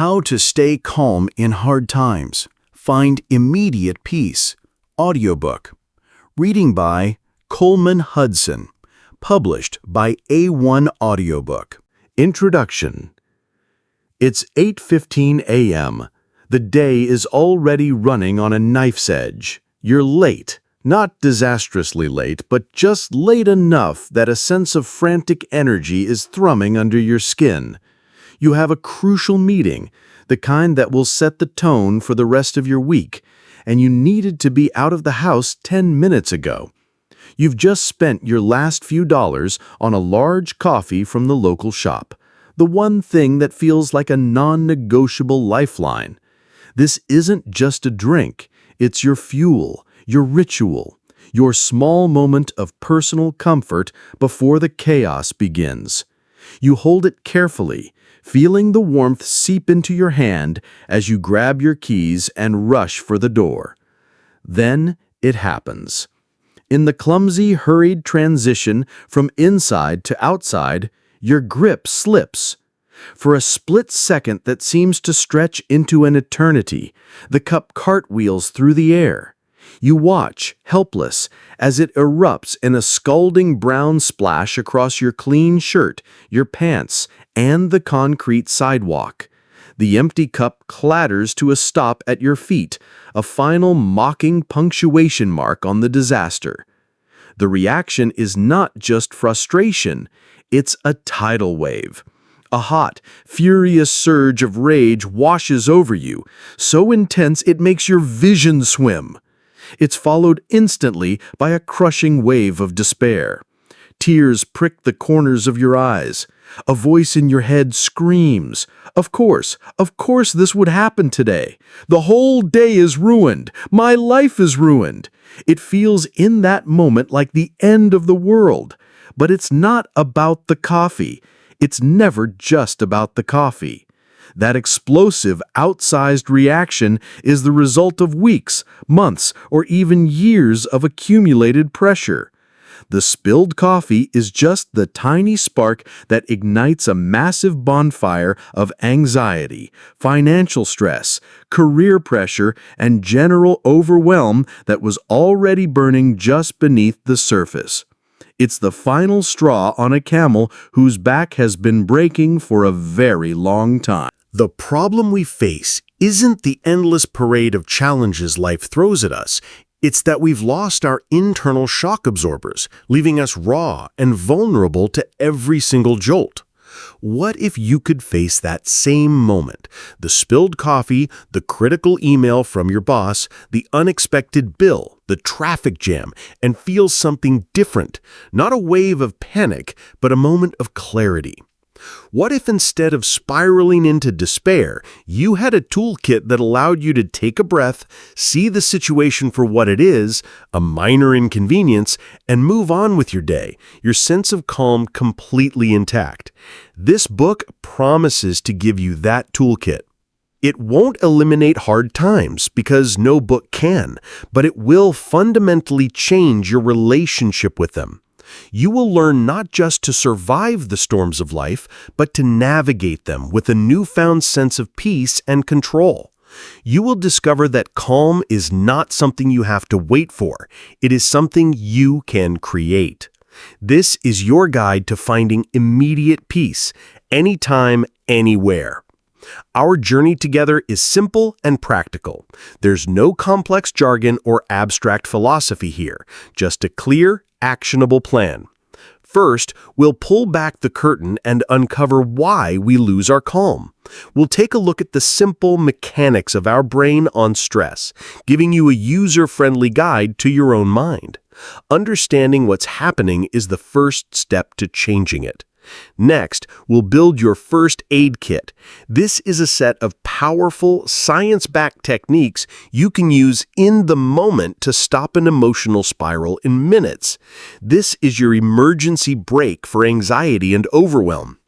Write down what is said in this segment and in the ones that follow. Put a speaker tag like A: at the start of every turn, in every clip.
A: How to Stay Calm in Hard Times. Find Immediate Peace. Audiobook. Reading by Coleman Hudson. Published by A1 Audiobook. Introduction. It's 8:15 a.m. The day is already running on a knife's edge. You're late. Not disastrously late, but just late enough that a sense of frantic energy is thrumming under your skin. You have a crucial meeting, the kind that will set the tone for the rest of your week, and you needed to be out of the house 10 minutes ago. You've just spent your last few dollars on a large coffee from the local shop, the one thing that feels like a non-negotiable lifeline. This isn't just a drink, it's your fuel, your ritual, your small moment of personal comfort before the chaos begins. You hold it carefully, feeling the warmth seep into your hand as you grab your keys and rush for the door. Then it happens. In the clumsy, hurried transition from inside to outside, your grip slips. For a split second that seems to stretch into an eternity, the cup cartwheels through the air. You watch, helpless, as it erupts in a scalding brown splash across your clean shirt, your pants, and the concrete sidewalk. The empty cup clatters to a stop at your feet, a final mocking punctuation mark on the disaster. The reaction is not just frustration, it's a tidal wave. A hot, furious surge of rage washes over you, so intense it makes your vision swim. It's followed instantly by a crushing wave of despair. Tears prick the corners of your eyes. A voice in your head screams, of course this would happen today. The whole day is ruined. My life is ruined." It feels in that moment like the end of the world. But it's not about the coffee. It's never just about the coffee. That explosive, outsized reaction is the result of weeks, months, or even years of accumulated pressure. The spilled coffee is just the tiny spark that ignites a massive bonfire of anxiety, financial stress, career pressure, and general overwhelm that was already burning just beneath the surface. It's the final straw on a camel whose back has been breaking for a very long time. The problem we face isn't the endless parade of challenges life throws at us. It's that we've lost our internal shock absorbers, leaving us raw and vulnerable to every single jolt. What if you could face that same moment? The spilled coffee, the critical email from your boss, the unexpected bill, the traffic jam, and feel something different. Not a wave of panic, but a moment of clarity. What if instead of spiraling into despair, you had a toolkit that allowed you to take a breath, see the situation for what it is, a minor inconvenience, and move on with your day, your sense of calm completely intact? This book promises to give you that toolkit. It won't eliminate hard times, because no book can, but it will fundamentally change your relationship with them. You will learn not just to survive the storms of life, but to navigate them with a newfound sense of peace and control. You will discover that calm is not something you have to wait for. It is something you can create. This is your guide to finding immediate peace, anytime, anywhere. Our journey together is simple and practical. There's no complex jargon or abstract philosophy here, just a clear, actionable plan. First, we'll pull back the curtain and uncover why we lose our calm. We'll take a look at the simple mechanics of our brain on stress, giving you a user-friendly guide to your own mind. Understanding what's happening is the first step to changing it. Next, we'll build your first aid kit. This is a set of powerful, science-backed techniques you can use in the moment to stop an emotional spiral in minutes. This is your emergency brake for anxiety and overwhelm.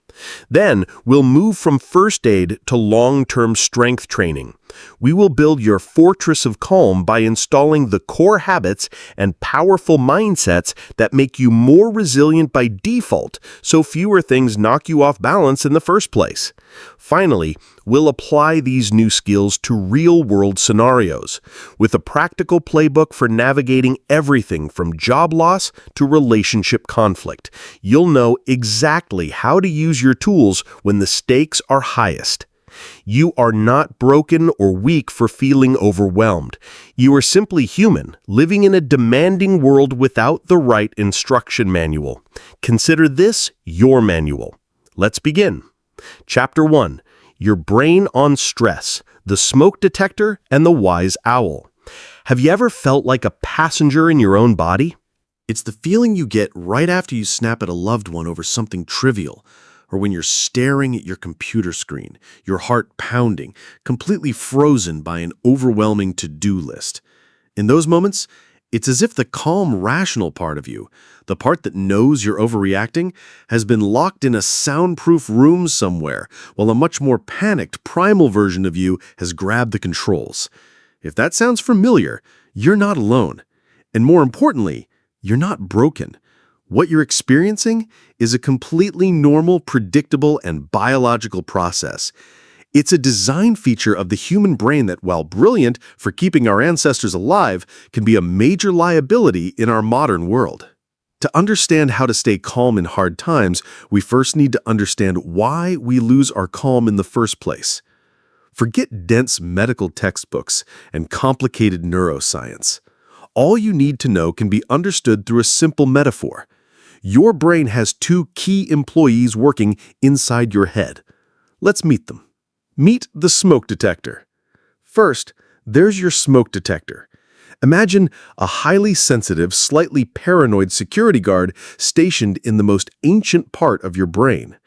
A: Then, we'll move from first aid to long-term strength training.
B: We will build your fortress of calm by installing the core habits and powerful mindsets that make you more resilient by default, so fewer things knock you off balance in the first place. Finally, we'll apply these new skills to real-world scenarios, with a practical playbook for navigating everything from job loss to relationship conflict. You'll know exactly how to use your tools when the stakes are highest. You are not broken or weak for feeling overwhelmed. You are simply human, living in a demanding world without the right instruction manual. Consider this your manual. Let's begin. Chapter 1. Your Brain on Stress, the Smoke Detector, and the Wise Owl. Have you ever felt like a passenger in your own body?
C: It's the feeling you get right after you snap at a loved one over something trivial, or when you're staring at your computer screen, your heart pounding, completely frozen by an overwhelming to-do list. In those moments, it's as if the calm, rational part of you, the part that knows you're overreacting, has been locked in a soundproof room somewhere, while a much more panicked, primal version of you has grabbed the controls. If that sounds familiar, you're not alone. And more importantly, you're not broken. What you're experiencing is a completely normal, predictable, and biological process. It's a design feature of the human brain that, while brilliant for keeping our ancestors alive, can be a major liability in our modern world. To understand how to stay calm in hard times, we first need to understand why we lose our calm in the first place. Forget dense medical textbooks and complicated neuroscience. All you need to know can be understood through a simple metaphor. Your brain has two key employees working inside your head. Let's meet them. Meet the smoke detector. First, there's your smoke detector. Imagine a highly sensitive, slightly paranoid security guard stationed in the most ancient part of your brain.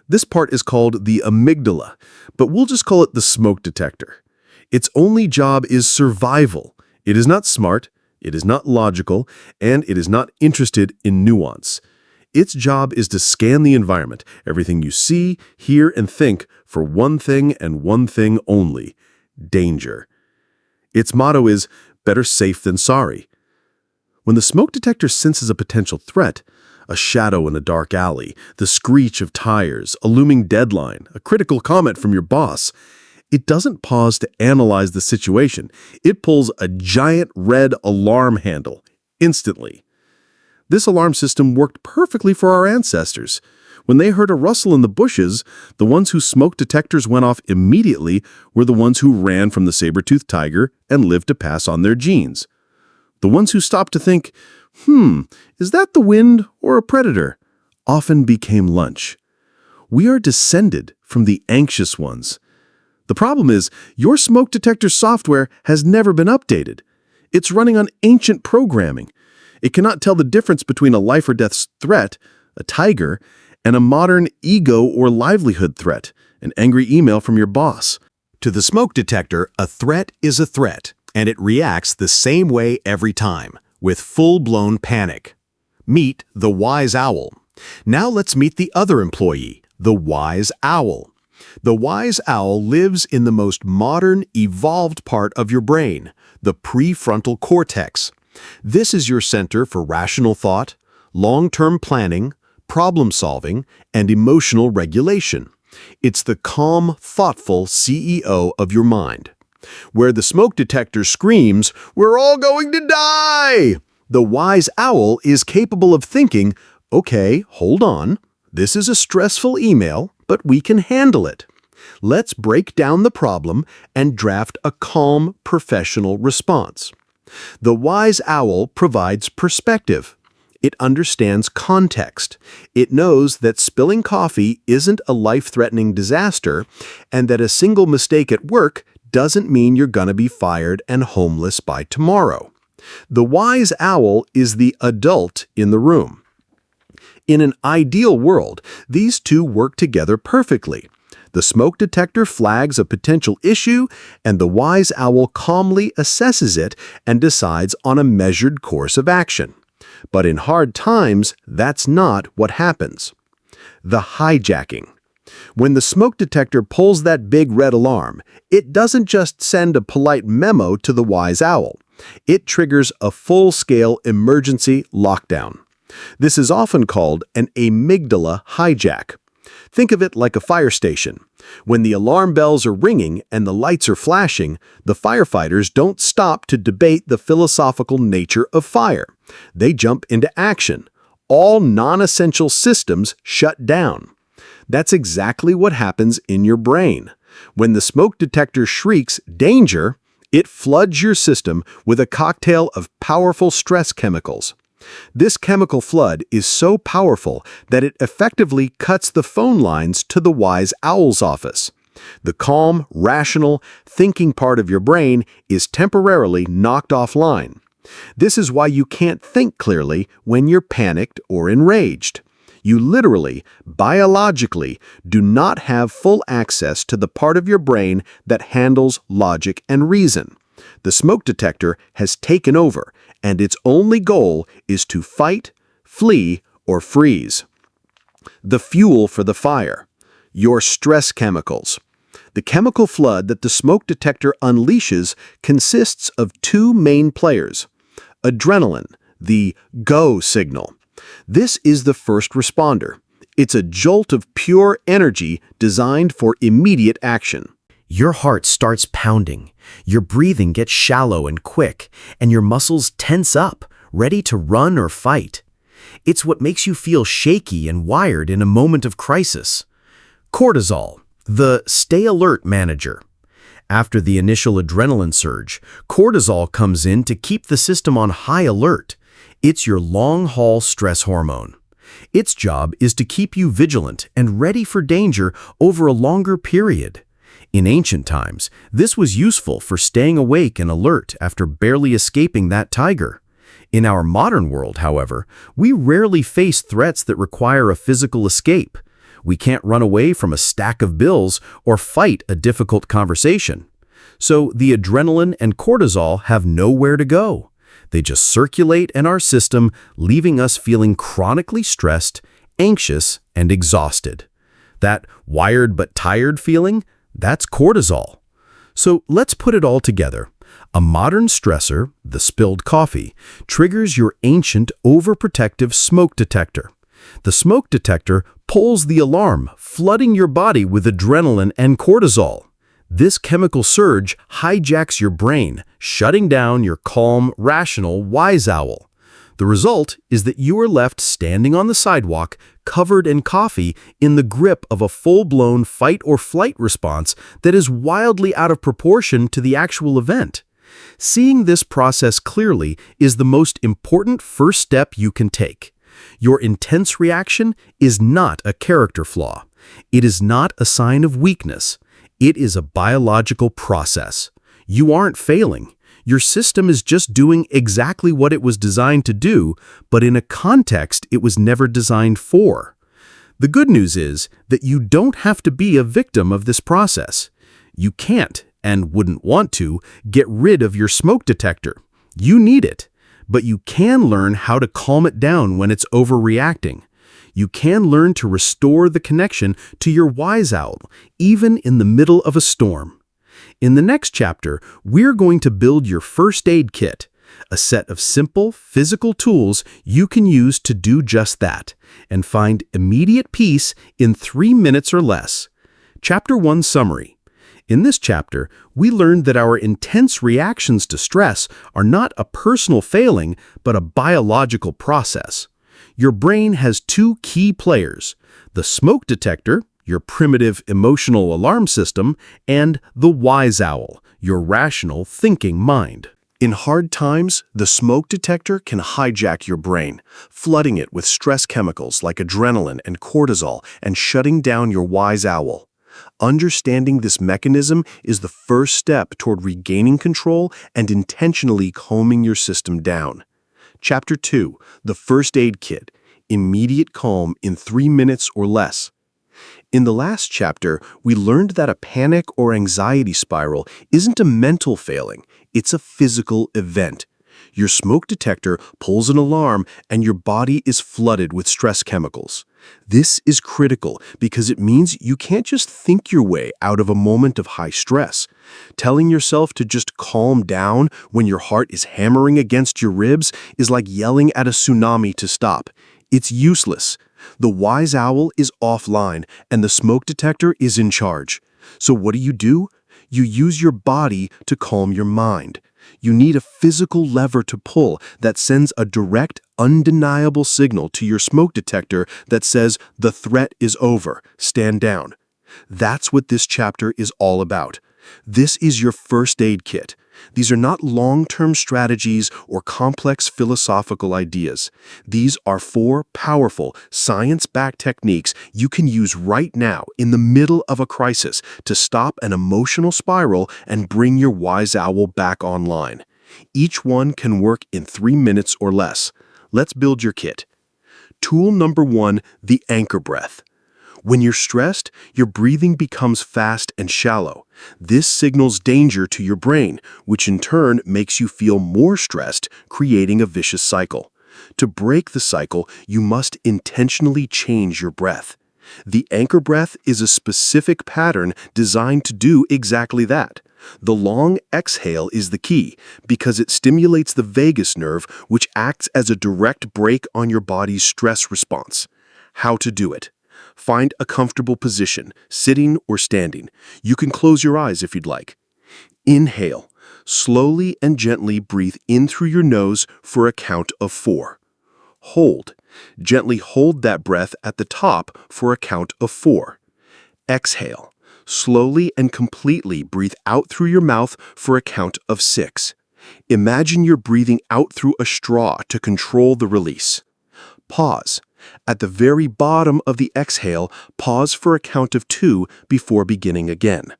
C: This part is called the amygdala, but we'll just call it the smoke detector. Its only job is survival. It is not smart, it is not logical, and it is not interested in nuance. Its job is to scan the environment, everything you see, hear, and think, for one thing and one thing only: danger. Its motto is, better safe than sorry. When the smoke detector senses a potential threat, a shadow in a dark alley, the screech of tires, a looming deadline, a critical comment from your boss, it doesn't pause to analyze the situation. It pulls a giant red alarm handle instantly. This alarm system worked perfectly for our ancestors. When they heard a rustle in the bushes, the ones whose smoke detectors went off immediately were the ones who ran from the saber-toothed tiger and lived to pass on their genes. The ones who stopped to think, is that the wind or a predator, often became lunch. We are descended from the anxious ones. The problem is, your smoke detector software has never been updated. It's running on ancient programming. It cannot tell the difference between a life or death threat, a tiger, and a modern ego or livelihood threat, an angry email from your boss.
A: To the smoke detector, a threat is a threat, and it reacts the same way every time, with full-blown panic. Meet the Wise Owl. Now let's meet the other employee, the Wise Owl. The Wise Owl lives in the most modern, evolved part of your brain, the prefrontal cortex. This is your center for rational thought, long-term planning, problem-solving, and emotional regulation. It's the calm, thoughtful CEO of your mind. Where the smoke detector screams, "We're all going to die!" the Wise Owl is capable of thinking, "Okay, hold on. This is a stressful email, but we can handle it. Let's break down the problem and draft a calm, professional response." The Wise Owl provides perspective. It understands context. It knows that spilling coffee isn't a life-threatening disaster, and that a single mistake at work doesn't mean you're gonna be fired and homeless by tomorrow. The Wise Owl is the adult in the room. In an ideal world, these two work together perfectly. The smoke detector flags a potential issue, and the Wise Owl calmly assesses it and decides on a measured course of action. But in hard times, that's not what happens. The hijacking.
B: When the smoke detector pulls that big red alarm, it doesn't just send a polite memo to the wise owl. It triggers a full-scale emergency lockdown. This is often called an amygdala hijack. Think of it like a fire station. When the alarm bells are ringing and the lights are flashing, the firefighters don't stop to debate the philosophical nature of fire. They jump into action. All non-essential systems shut down. That's exactly what happens in your brain. When the smoke detector shrieks, "Danger!" it floods your system with a cocktail of powerful stress chemicals. This chemical flood is so powerful that it effectively cuts the phone lines to the wise owl's office. The calm, rational, thinking part of your brain is temporarily knocked offline. This is why you can't think clearly when you're panicked or enraged. You literally, biologically, do not have full access to the part of your brain that handles logic and reason. The smoke detector has taken over, and its only goal is to fight, flee, or freeze. The fuel for the fire: your stress chemicals. The chemical flood that the smoke detector unleashes consists of two main players. Adrenaline, the go signal. This is the first responder. It's a jolt of pure energy designed for immediate action.
A: Your heart starts pounding, your breathing gets shallow and quick, and your muscles tense up, ready to run or fight. It's what makes you feel shaky and wired in a moment of crisis. Cortisol, the stay alert manager. After the initial adrenaline surge, cortisol comes in to keep the system on high alert. It's your long-haul stress hormone. Its job is to keep you vigilant and ready for danger over a longer period. In ancient times, this was useful for staying awake and alert after barely escaping that tiger. In our modern world, however, we rarely face threats that require a physical escape. We can't run away from a stack of bills or fight a difficult conversation. So the adrenaline and cortisol have nowhere to go. They just circulate in our system, leaving us feeling chronically stressed, anxious, and exhausted. That wired but tired feeling, that's cortisol. So let's put it all together. A modern stressor, the spilled coffee, triggers your ancient overprotective smoke detector. The smoke detector pulls the alarm, flooding your body with adrenaline and cortisol. This chemical surge hijacks your brain, shutting down your calm, rational, wise owl. The result is that you are left standing on the sidewalk, covered in coffee, in the grip of a full-blown fight-or-flight response that is wildly out of proportion to the actual event. Seeing this process clearly is the most important first step you can take. Your intense reaction is not a character flaw. It is not a sign of weakness. It is a biological process. You aren't failing. Your system is just doing exactly what it was designed to do, but in a context it was never designed for. The good news is that you don't have to be a victim of this process. You can't, and wouldn't want to, get rid of your smoke detector. You need it, but you can learn how to calm it down when it's overreacting. You can learn to restore the connection to your wise owl, even in the middle of a storm. In the next chapter, we're going to build your first aid kit, a set of simple, physical tools you can use to do just that, and find immediate peace in 3 minutes or less. Chapter 1 Summary. In this chapter, we learned that our intense reactions to stress are not a personal failing, but a biological process. Your brain has two key players: the smoke detector, your primitive emotional alarm system, and the wise owl, your rational thinking mind.
C: In hard times, the smoke detector can hijack your brain, flooding it with stress chemicals like adrenaline and cortisol and shutting down your wise owl. Understanding this mechanism is the first step toward regaining control and intentionally calming your system down. Chapter 2, The First Aid Kit, Immediate Calm in 3 minutes or less. In the last chapter, we learned that a panic or anxiety spiral isn't a mental failing, it's a physical event. Your smoke detector pulls an alarm and your body is flooded with stress chemicals. This is critical because it means you can't just think your way out of a moment of high stress. Telling yourself to just calm down when your heart is hammering against your ribs is like yelling at a tsunami to stop. It's useless. The wise owl is offline and the smoke detector is in charge. So what do? You use your body to calm your mind. You need a physical lever to pull that sends a direct, undeniable signal to your smoke detector that says, "The threat is over. Stand down." That's what this chapter is all about. This is your first aid kit. These are not long-term strategies or complex philosophical ideas. These are 4 powerful, science-backed techniques you can use right now in the middle of a crisis to stop an emotional spiral and bring your wise owl back online. Each one can work in 3 minutes or less. Let's build your kit. Tool number 1, the anchor breath. When you're stressed, your breathing becomes fast and shallow. This signals danger to your brain, which in turn makes you feel more stressed, creating a vicious cycle. To break the cycle, you must intentionally change your breath. The anchor breath is a specific pattern designed to do exactly that. The long exhale is the key because it stimulates the vagus nerve, which acts as a direct brake on your body's stress response. How to do it? Find a comfortable position, sitting or standing. You can close your eyes if you'd like. Inhale. Slowly and gently breathe in through your nose for a count of 4. Hold. Gently hold that breath at the top for a count of 4. Exhale. Slowly and completely breathe out through your mouth for a count of 6. Imagine you're breathing out through a straw to control the release. Pause. At the very bottom of the exhale, pause for a count of 2 before beginning again.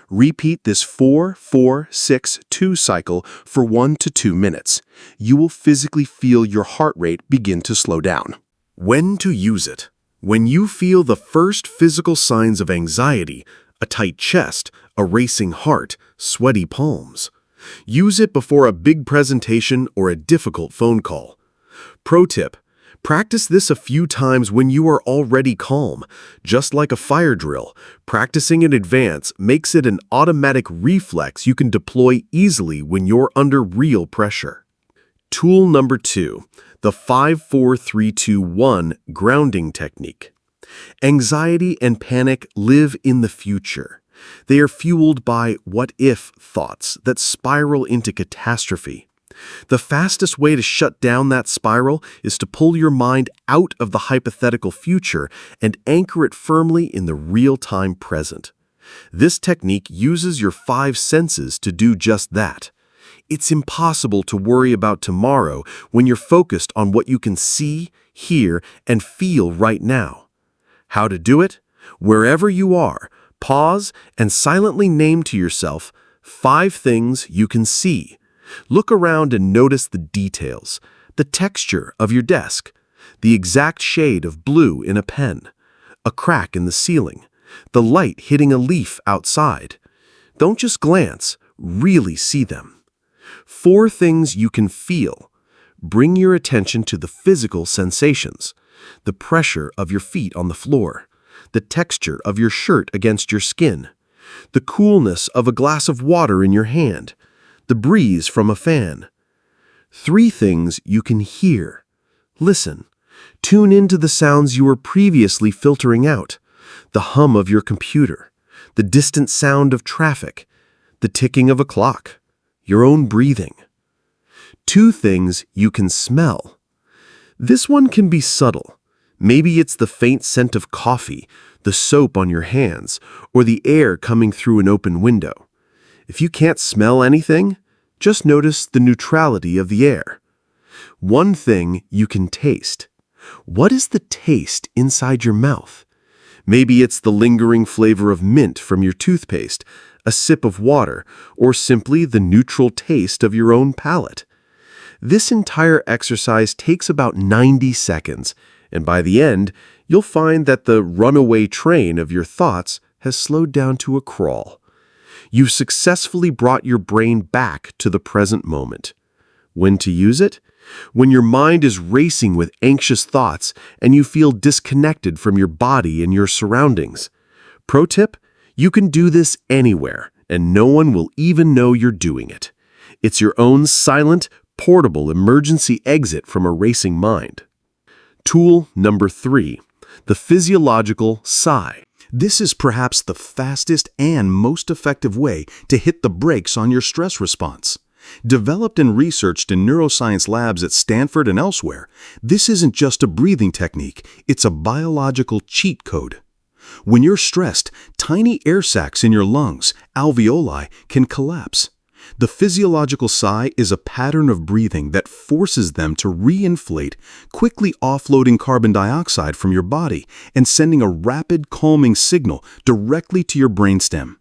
C: Repeat this 4-4-6-2 cycle for 1 to 2 minutes. You will physically feel your heart rate begin to slow down. When to use it? When you feel the first physical signs of anxiety, a tight chest, a racing heart, sweaty palms. Use it before a big presentation or a difficult phone call. Pro tip: practice this a few times when you are already calm. Just like a fire drill, practicing in advance makes it an automatic reflex you can deploy easily when you're under real pressure. Tool number 2, the 5-4-3-2-1 grounding technique. Anxiety and panic live in the future. They are fueled by what-if thoughts that spiral into catastrophe. The fastest way to shut down that spiral is to pull your mind out of the hypothetical future and anchor it firmly in the real-time present. This technique uses your 5 senses to do just that. It's impossible to worry about tomorrow when you're focused on what you can see, hear, and feel right now. How to do it? Wherever you are, pause and silently name to yourself 5 things you can see. Look around and notice the details, the texture of your desk, the exact shade of blue in a pen, a crack in the ceiling, the light hitting a leaf outside. Don't just glance, really see them. 4 things you can feel. Bring your attention to the physical sensations, the pressure of your feet on the floor, the texture of your shirt against your skin, the coolness of a glass of water in your hand, the breeze from a fan. 3 things you can hear. Listen. Tune into the sounds you were previously filtering out, the hum of your computer, the distant sound of traffic, the ticking of a clock, your own breathing. 2 things you can smell. This one can be subtle. Maybe it's the faint scent of coffee, the soap on your hands, or the air coming through an open window. If you can't smell anything, just notice the neutrality of the air. 1 thing you can taste. What is the taste inside your mouth? Maybe it's the lingering flavor of mint from your toothpaste, a sip of water, or simply the neutral taste of your own palate. This entire exercise takes about 90 seconds, and by the end, you'll find that the runaway train of your thoughts has slowed down to a crawl. You've successfully brought your brain back to the present moment.
B: When to use it? When your mind is racing with anxious thoughts and you feel disconnected from your body and your surroundings. Pro tip: you can do this anywhere, and no one will even know you're doing it. It's your own silent, portable emergency exit from a racing mind. Tool number 3, the physiological sigh.
A: This is perhaps the fastest and most effective way to hit the brakes on your stress response. Developed and researched in neuroscience labs at Stanford and elsewhere, this isn't just a breathing technique, it's a biological cheat code. When you're stressed, tiny air sacs in your lungs, alveoli, can collapse. The physiological sigh is a pattern of breathing that forces them to reinflate, quickly offloading carbon dioxide from your body and sending a rapid calming signal directly to your brainstem.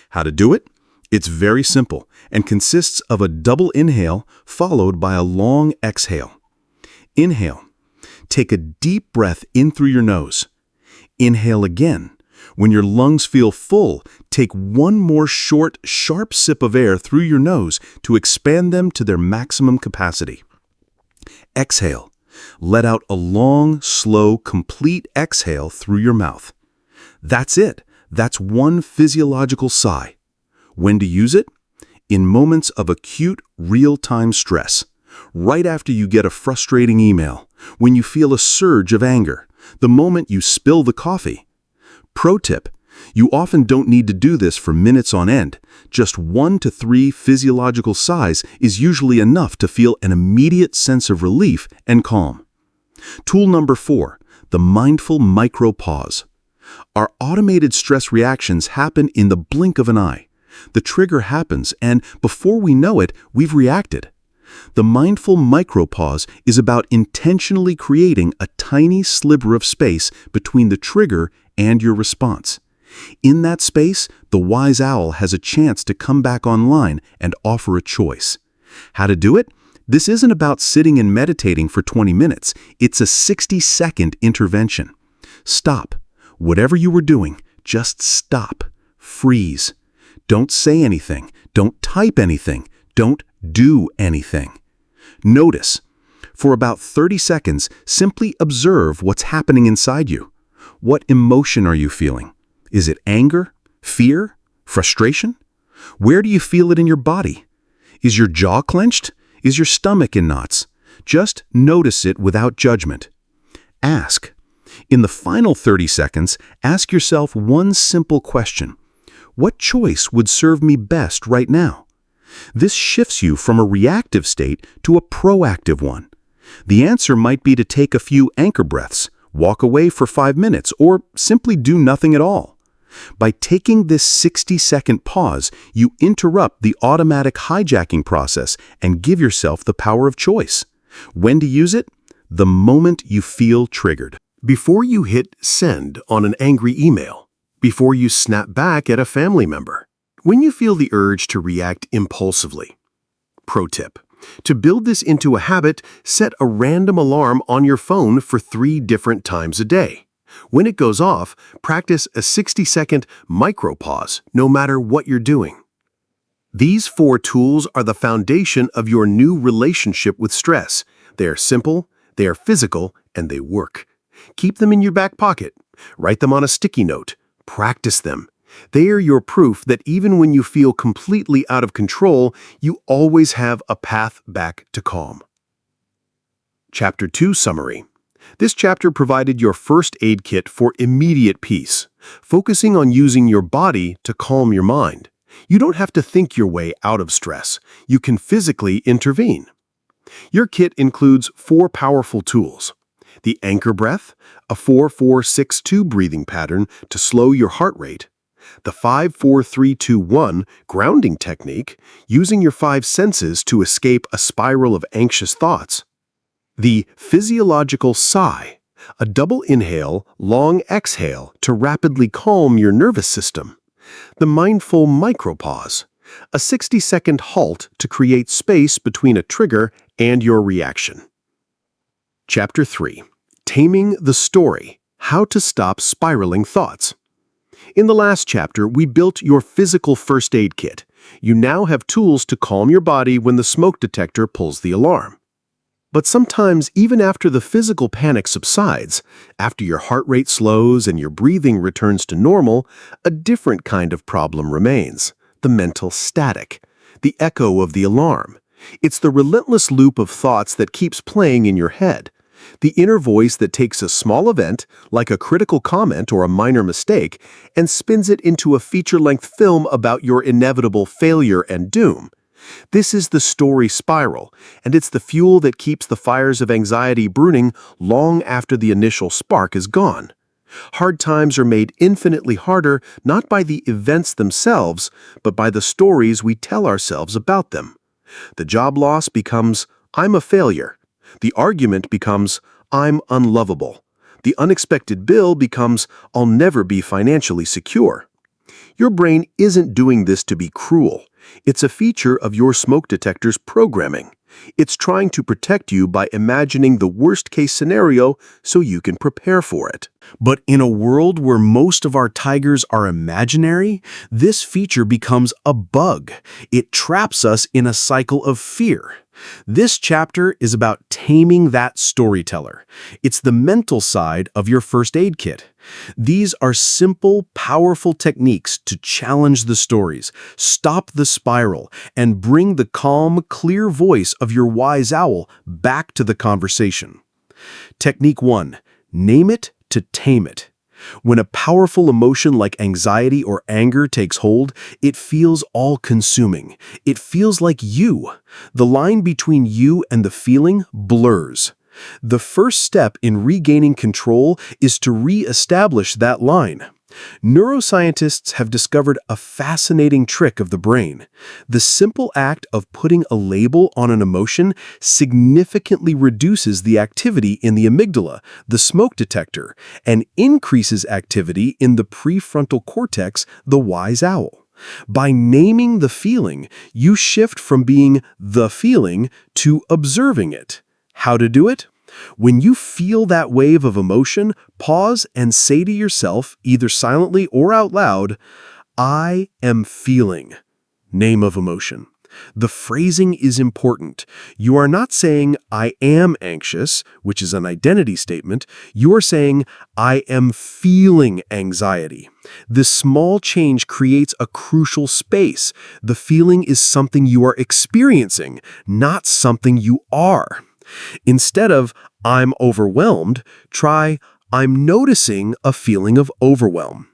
A: How to do it? It's very simple and consists of a double inhale followed by a long exhale. Inhale. Take a deep breath in through your nose. Inhale again. When your lungs feel full, take one more short, sharp sip of air through your nose to expand them to their maximum capacity. Exhale. Let out a long, slow, complete exhale through your mouth. That's it. That's one physiological sigh. When to use it? In moments of acute, real-time stress. Right after you get a frustrating email, when you feel a surge of anger, the moment you spill the coffee. Pro tip: you often don't need to do this for minutes on end. Just 1 to 3 physiological sighs is usually enough to feel an immediate sense of relief and calm. Tool number 4, the mindful micro-pause. Our automated stress reactions happen in the blink of an eye. The trigger happens, and before we know it, we've reacted. The mindful micropause is about intentionally creating a tiny sliver of space between the trigger and your response. In that space, the wise owl has a chance to come back online and offer a choice. How to do it? This isn't about sitting and meditating for 20 minutes. It's a 60-second intervention. Stop. Whatever you were doing, just stop. Freeze. Don't say anything. Don't type anything. Don't do anything. Notice. For about 30 seconds, simply observe what's happening inside you. What emotion are you feeling? Is it anger, fear, frustration? Where do you feel it in your body? Is your jaw clenched? Is your stomach in knots? Just notice it without judgment. Ask. In the final 30 seconds, ask yourself one simple question. What choice would serve me best right now? This shifts you from a reactive state to a proactive one. The answer might be to take a few anchor breaths, walk away for 5 minutes, or simply do nothing at all. By taking this 60-second pause, you interrupt the automatic hijacking process and give yourself the power of choice. When to use it? The moment you feel triggered.
C: Before you hit send on an angry email, before you snap back at a family member, when you feel the urge to react impulsively. Pro tip: to build this into a habit, set a random alarm on your phone for 3 different times a day. When it goes off, practice a 60-second micro-pause, no matter what you're doing. These 4 tools are the foundation of your new relationship with stress. They are simple, they are physical, and they work. Keep them in your back pocket. Write them on a sticky note. Practice them. They are your proof that even when you feel completely out of control, you always have a path back to calm. Chapter 2 Summary. This chapter provided your first aid kit for immediate peace, focusing on using your body to calm your mind. You don't have to think your way out of stress. You can physically intervene. Your kit includes 4 powerful tools. The anchor breath, a 4-4-6-2 breathing pattern to slow your heart rate. The 5-4-3-2-1 grounding technique, using your 5 senses to escape a spiral of anxious thoughts. The physiological sigh, a double inhale, long exhale to rapidly calm your nervous system. The mindful micropause, a 60-second halt to create space between a trigger and your reaction. Chapter 3. Taming the Story, How to Stop Spiraling Thoughts. In the last chapter, we built your physical first aid kit,
B: You now have tools to calm your body when the smoke detector pulls the alarm. But sometimes, even after the physical panic subsides, after your heart rate slows and your breathing returns to normal, a different kind of problem remains: the mental static, the echo of the alarm. It's the relentless loop of thoughts that keeps playing in your head. The inner voice that takes a small event, like a critical comment or a minor mistake, and spins it into a feature-length film about your inevitable failure and doom. This is the story spiral, and it's the fuel that keeps the fires of anxiety burning long after the initial spark is gone. Hard times are made infinitely harder not by the events themselves, but by the stories we tell ourselves about them. The job loss becomes, "I'm a failure." The argument becomes, "I'm unlovable." The unexpected bill becomes, "I'll never be financially secure." Your brain isn't doing this to be cruel. It's a feature of your smoke detector's programming. It's trying to protect you by imagining the worst-case scenario so you can prepare for it.
A: But in a world where most of our tigers are imaginary, this feature becomes a bug. It traps us in a cycle of fear. This chapter is about taming that storyteller. It's the mental side of your first aid kit. These are simple, powerful techniques to challenge the stories, stop the spiral, and bring the calm, clear voice of your wise owl back to the conversation. Technique 1. Name it to tame it. When a powerful emotion like anxiety or anger takes hold, it feels all-consuming. It feels like you. The line between you and the feeling blurs. The first step in regaining control is to re-establish that line. Neuroscientists have discovered a fascinating trick of the brain. The simple act of putting a label on an emotion significantly reduces the activity in the amygdala, the smoke detector, and increases activity in the prefrontal cortex, the wise owl. By naming the feeling, you shift from being the feeling to observing it. How to do it? When you feel that wave of emotion, pause and say to yourself, either silently or out loud, "I am feeling." Name of emotion. The phrasing is important. You are not saying, "I am anxious," which is an identity statement. You are saying, "I am feeling anxiety." This small change creates a crucial space. The feeling is something you are experiencing, not something you are. Instead of "I'm overwhelmed," try "I'm noticing a feeling of overwhelm."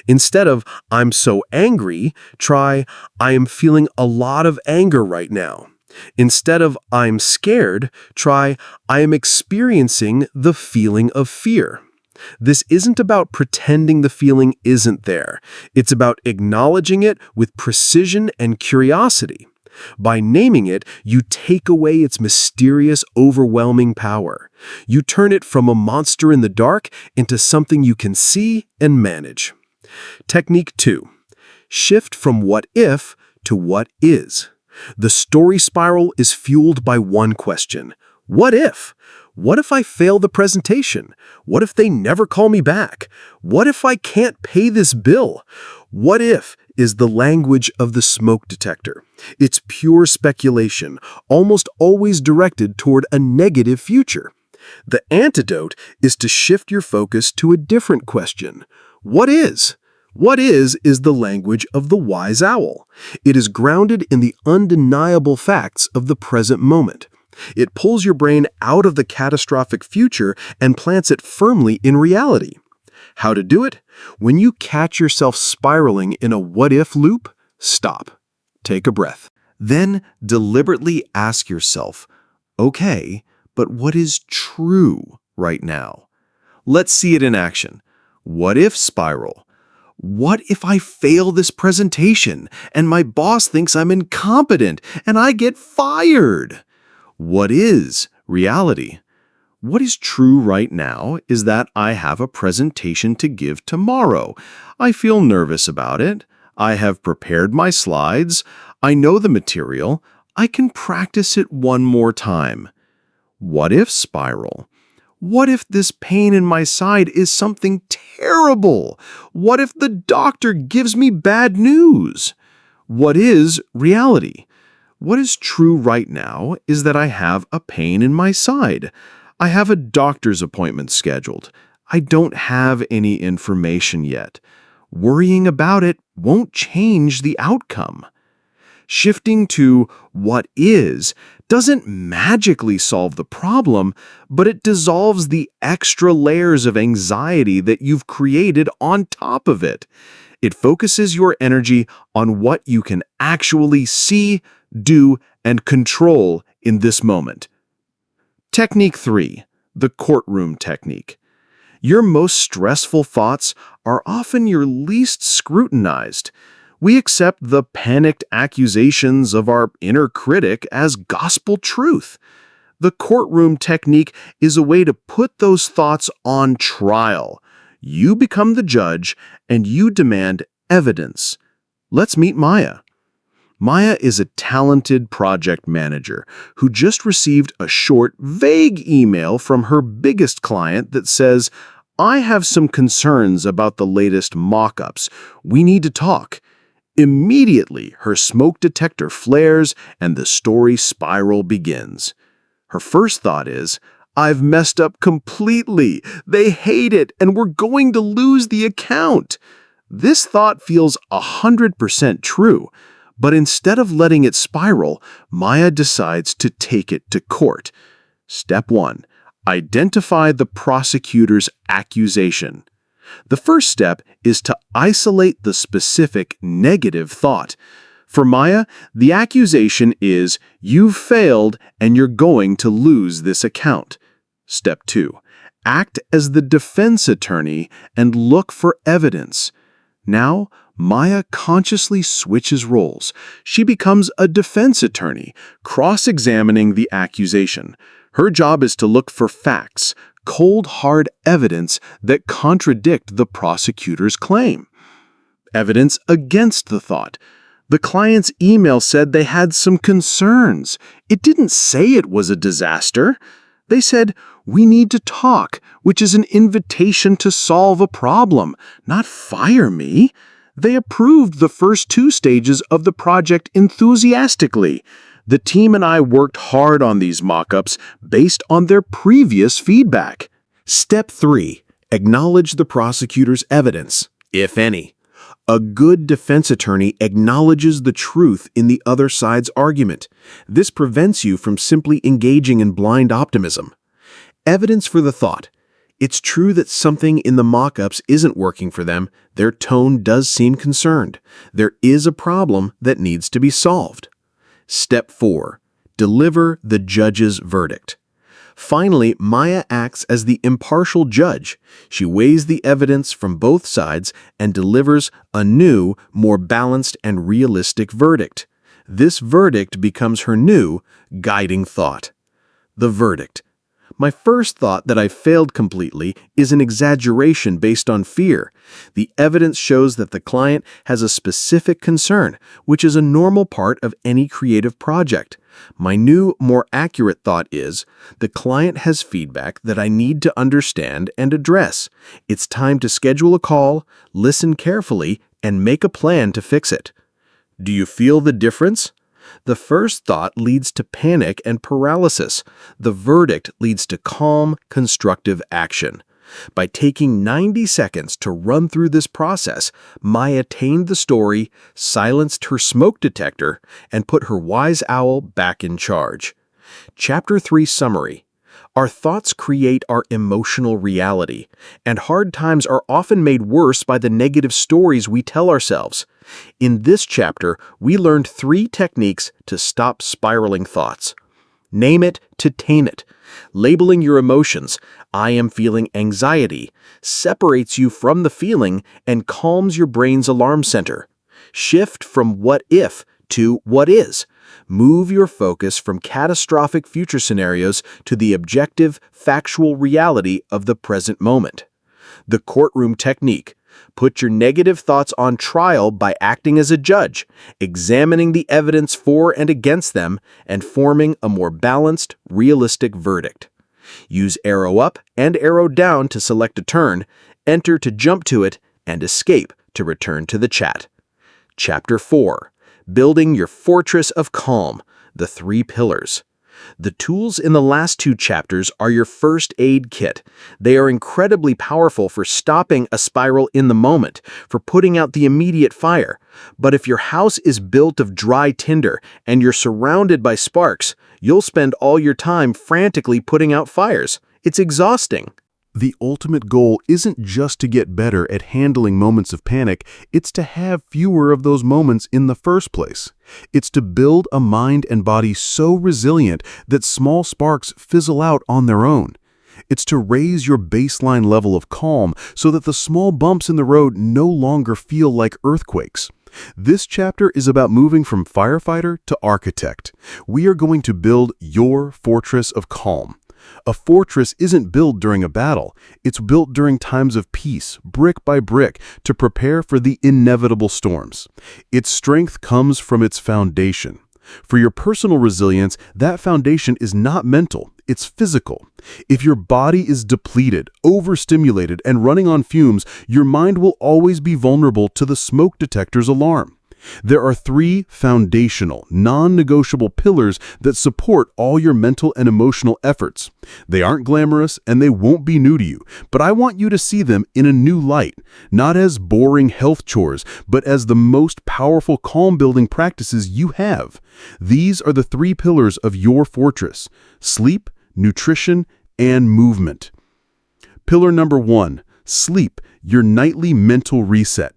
A: Instead of "I'm so angry," try "I am feeling a lot of anger right now." Instead of "I'm scared," try "I am experiencing the feeling of fear." This isn't about pretending the feeling isn't there. It's about acknowledging it with precision and curiosity. By naming it, you take away its mysterious, overwhelming power. You turn it from a monster in the dark into something you can see and manage. Technique 2. Shift from what if to what is. The story spiral is fueled by one question. What if? What if I fail the presentation? What if they never call me back? What if I can't pay this bill? What if is the language of the smoke detector. It's pure speculation, almost always directed toward a negative future. The antidote is to shift your focus to a different question. What is? What is the language of the wise owl. It is grounded in the undeniable facts of the present moment. It pulls your brain out of the catastrophic future and plants it firmly in reality. How to do it? When you catch yourself spiraling in a what-if loop, stop. Take a breath. Then deliberately ask yourself, okay, but what is true right now? Let's see it in action. What if spiral? What if I fail this presentation and my boss thinks I'm incompetent and I get fired? What is reality? What is true right now is that I have a presentation to give tomorrow. I feel nervous about it. I have prepared my slides. I know the material. I can practice it one more time. What if spiral? What if this pain in my side is something terrible? What if the doctor gives me bad news?
C: What is reality? What is true right now is that I have a pain in my side. I have a doctor's appointment scheduled. I don't have any information yet. Worrying about it won't change the outcome. Shifting to what is doesn't magically solve the problem, but it dissolves the extra layers of anxiety that you've created on top of it. It focuses your energy on what you can actually see, do, and control in this moment. Technique 3, the courtroom technique. Your most stressful thoughts are often your least scrutinized. We accept the panicked accusations of our inner critic as gospel truth. The courtroom technique is a way to put those thoughts on trial. You become the judge, and you demand evidence. Let's meet Maya. Maya is a talented project manager who just received a short, vague email from her biggest client that says, "I have some concerns about the latest mock-ups. We need to talk." Immediately, her smoke detector flares and the story spiral begins. Her first thought is, "I've messed up completely. They hate it, and we're going to lose the account." This thought feels 100% true, but instead of letting it spiral, Maya decides to take it to court. Step 1. Identify the prosecutor's accusation. The first step is to isolate the specific negative thought. For Maya, the accusation is, "You've failed and you're going to lose this account." Step 2. Act as the defense attorney and look for evidence. Now, Maya consciously switches roles. She becomes a defense attorney, cross-examining the accusation. Her job is to look for facts, cold, hard evidence that contradict the prosecutor's claim. Evidence against the thought. The client's email said they had some concerns. It didn't say it was a disaster. They said, "We need to talk," which is an invitation to solve a problem, not fire me. They approved the first 2 stages of the project enthusiastically. The team and I worked hard on these mock-ups based on their previous feedback. Step 3. Acknowledge the prosecutor's evidence, if any. A good defense attorney acknowledges the truth in the other side's argument. This prevents you from simply engaging in blind optimism. Evidence for the thought. It's true that something in the mock-ups isn't working for them. Their tone does seem concerned. There is a problem that needs to be solved. Step 4. Deliver the judge's verdict. Finally, Maya acts as the impartial judge. She weighs the evidence from both sides and delivers a new, more balanced and realistic verdict. This verdict becomes her new, guiding thought. The verdict. My first thought that I failed completely is an exaggeration based on fear. The evidence shows that the client has a specific concern, which is a normal part of any creative project. My new, more accurate thought is, the client has feedback that I need to understand and address. It's time to schedule a call, listen carefully, and make a plan to fix it. Do you feel the difference? The first thought leads to panic and paralysis. The verdict leads to calm, constructive action. By taking 90 seconds to run through this process, Maya tamed the story, silenced her smoke detector, and put her wise owl back in charge. Chapter 3 Summary. Our thoughts create our emotional reality, and hard times are often made worse by the negative stories we tell ourselves. In this chapter, we learned 3 techniques to stop spiraling thoughts. Name it to tame it. Labeling your emotions, "I am feeling anxiety," separates you from the feeling and calms your brain's alarm center. Shift from what if to what is. Move your focus from catastrophic future scenarios to the objective, factual reality of the present moment. The courtroom technique. Put your negative thoughts on trial by acting as a judge, examining the evidence for and against them, and forming a more balanced, realistic verdict. Use arrow up and arrow down to select a turn, enter to jump to it, and escape to return to the chat. Chapter 4.
B: Building your fortress of calm, the 3 pillars. The tools in the last 2 chapters are your first aid kit. They are incredibly powerful for stopping a spiral in the moment, for putting out the immediate fire. But if your house is built of dry tinder and you're surrounded by sparks, you'll spend all your time frantically putting out fires. It's exhausting.
A: The ultimate goal isn't just to get better at handling moments of panic, it's to have fewer of those moments in the first place. It's to build a mind and body so resilient that small sparks fizzle out on their own. It's to raise your baseline level of calm so that the small bumps in the road no longer feel like earthquakes. This chapter is about moving from firefighter to architect. We are going to build your fortress of calm. A fortress isn't built during a battle. It's built during times of peace, brick by brick, to prepare for the inevitable storms. Its strength comes from its foundation. For your personal resilience, that foundation is not mental, it's physical. If your body is depleted, overstimulated, and running on fumes, your mind will always be vulnerable to the smoke detector's alarm. There are 3 foundational, non-negotiable pillars that support all your mental and emotional efforts. They aren't glamorous and they won't be new to you, but I want you to see them in a new light, not as boring health chores, but as the most powerful calm-building practices you have. These are the 3 pillars of your fortress: sleep, nutrition, and movement. Pillar number 1, sleep, your nightly mental reset.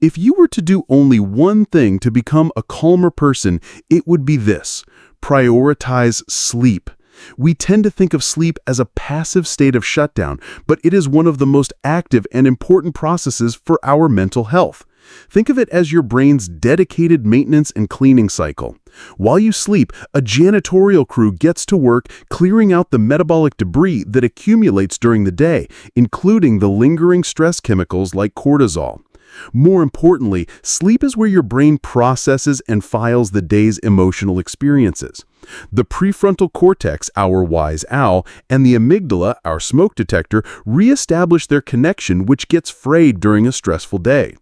A: If you were to do only one thing to become a calmer person, it would be this: prioritize sleep. We tend to think of sleep as a passive state of shutdown, but it is one of the most active and important processes for our mental health. Think of it as your brain's dedicated maintenance and cleaning cycle. While you sleep, a janitorial crew gets to work clearing out the metabolic debris that accumulates during the day, including the lingering stress chemicals like cortisol. More importantly, sleep is where your brain processes and files the day's emotional experiences. The prefrontal cortex, our wise owl, and the amygdala, our smoke detector, reestablish their connection, which gets frayed during a stressful day.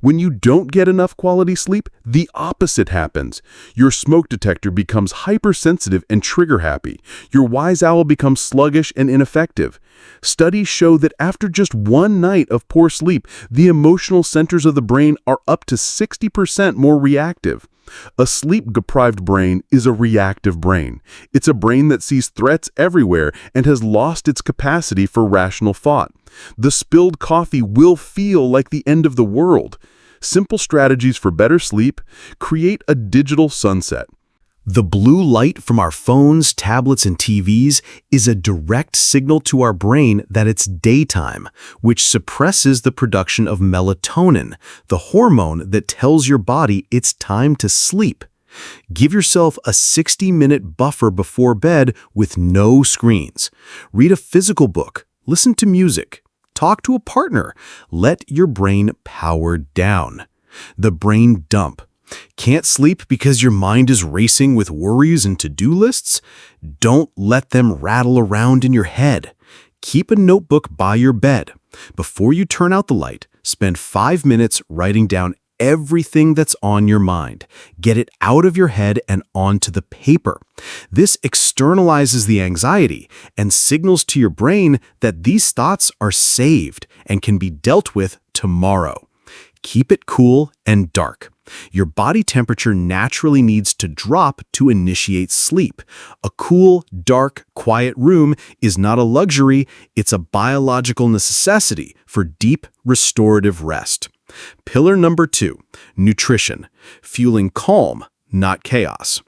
A: When you don't get enough quality sleep, the opposite happens. Your smoke detector becomes hypersensitive and trigger-happy. Your wise owl becomes sluggish and ineffective. Studies show that after just one night of poor sleep, the emotional centers of the brain are up to 60% more reactive. A sleep-deprived brain is a reactive brain. It's a brain that sees threats everywhere and has lost its capacity for rational thought. The spilled coffee will feel like the end of the world. Simple strategies for better sleep: create a digital sunset. The blue light from our phones, tablets, and TVs is a direct signal to our brain that it's daytime, which suppresses the production of melatonin, the hormone that tells your body it's time to sleep. Give yourself a 60-minute buffer before bed with no screens. Read a physical book, listen to music, talk to a partner. Let your brain power down. The brain dump. Can't sleep because your mind is racing with worries and to-do lists? Don't let them rattle around in your head. Keep a notebook by your bed. Before you turn out the light, spend 5 minutes writing down everything that's on your mind. Get it out of your head and onto the paper. This externalizes the anxiety and signals to your brain that these thoughts are saved and can be dealt with tomorrow. Keep it cool and dark. Your body temperature naturally needs to drop to initiate sleep. A cool, dark, quiet room is not a luxury, it's a biological necessity for deep, restorative rest. Pillar number 2, nutrition. Fueling calm, not chaos.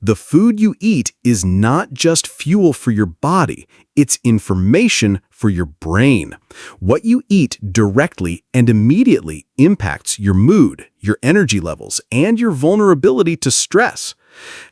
A: The food you eat is not just fuel for your body, it's information for your brain. What you eat directly and immediately impacts your mood, your energy levels, and your vulnerability to stress.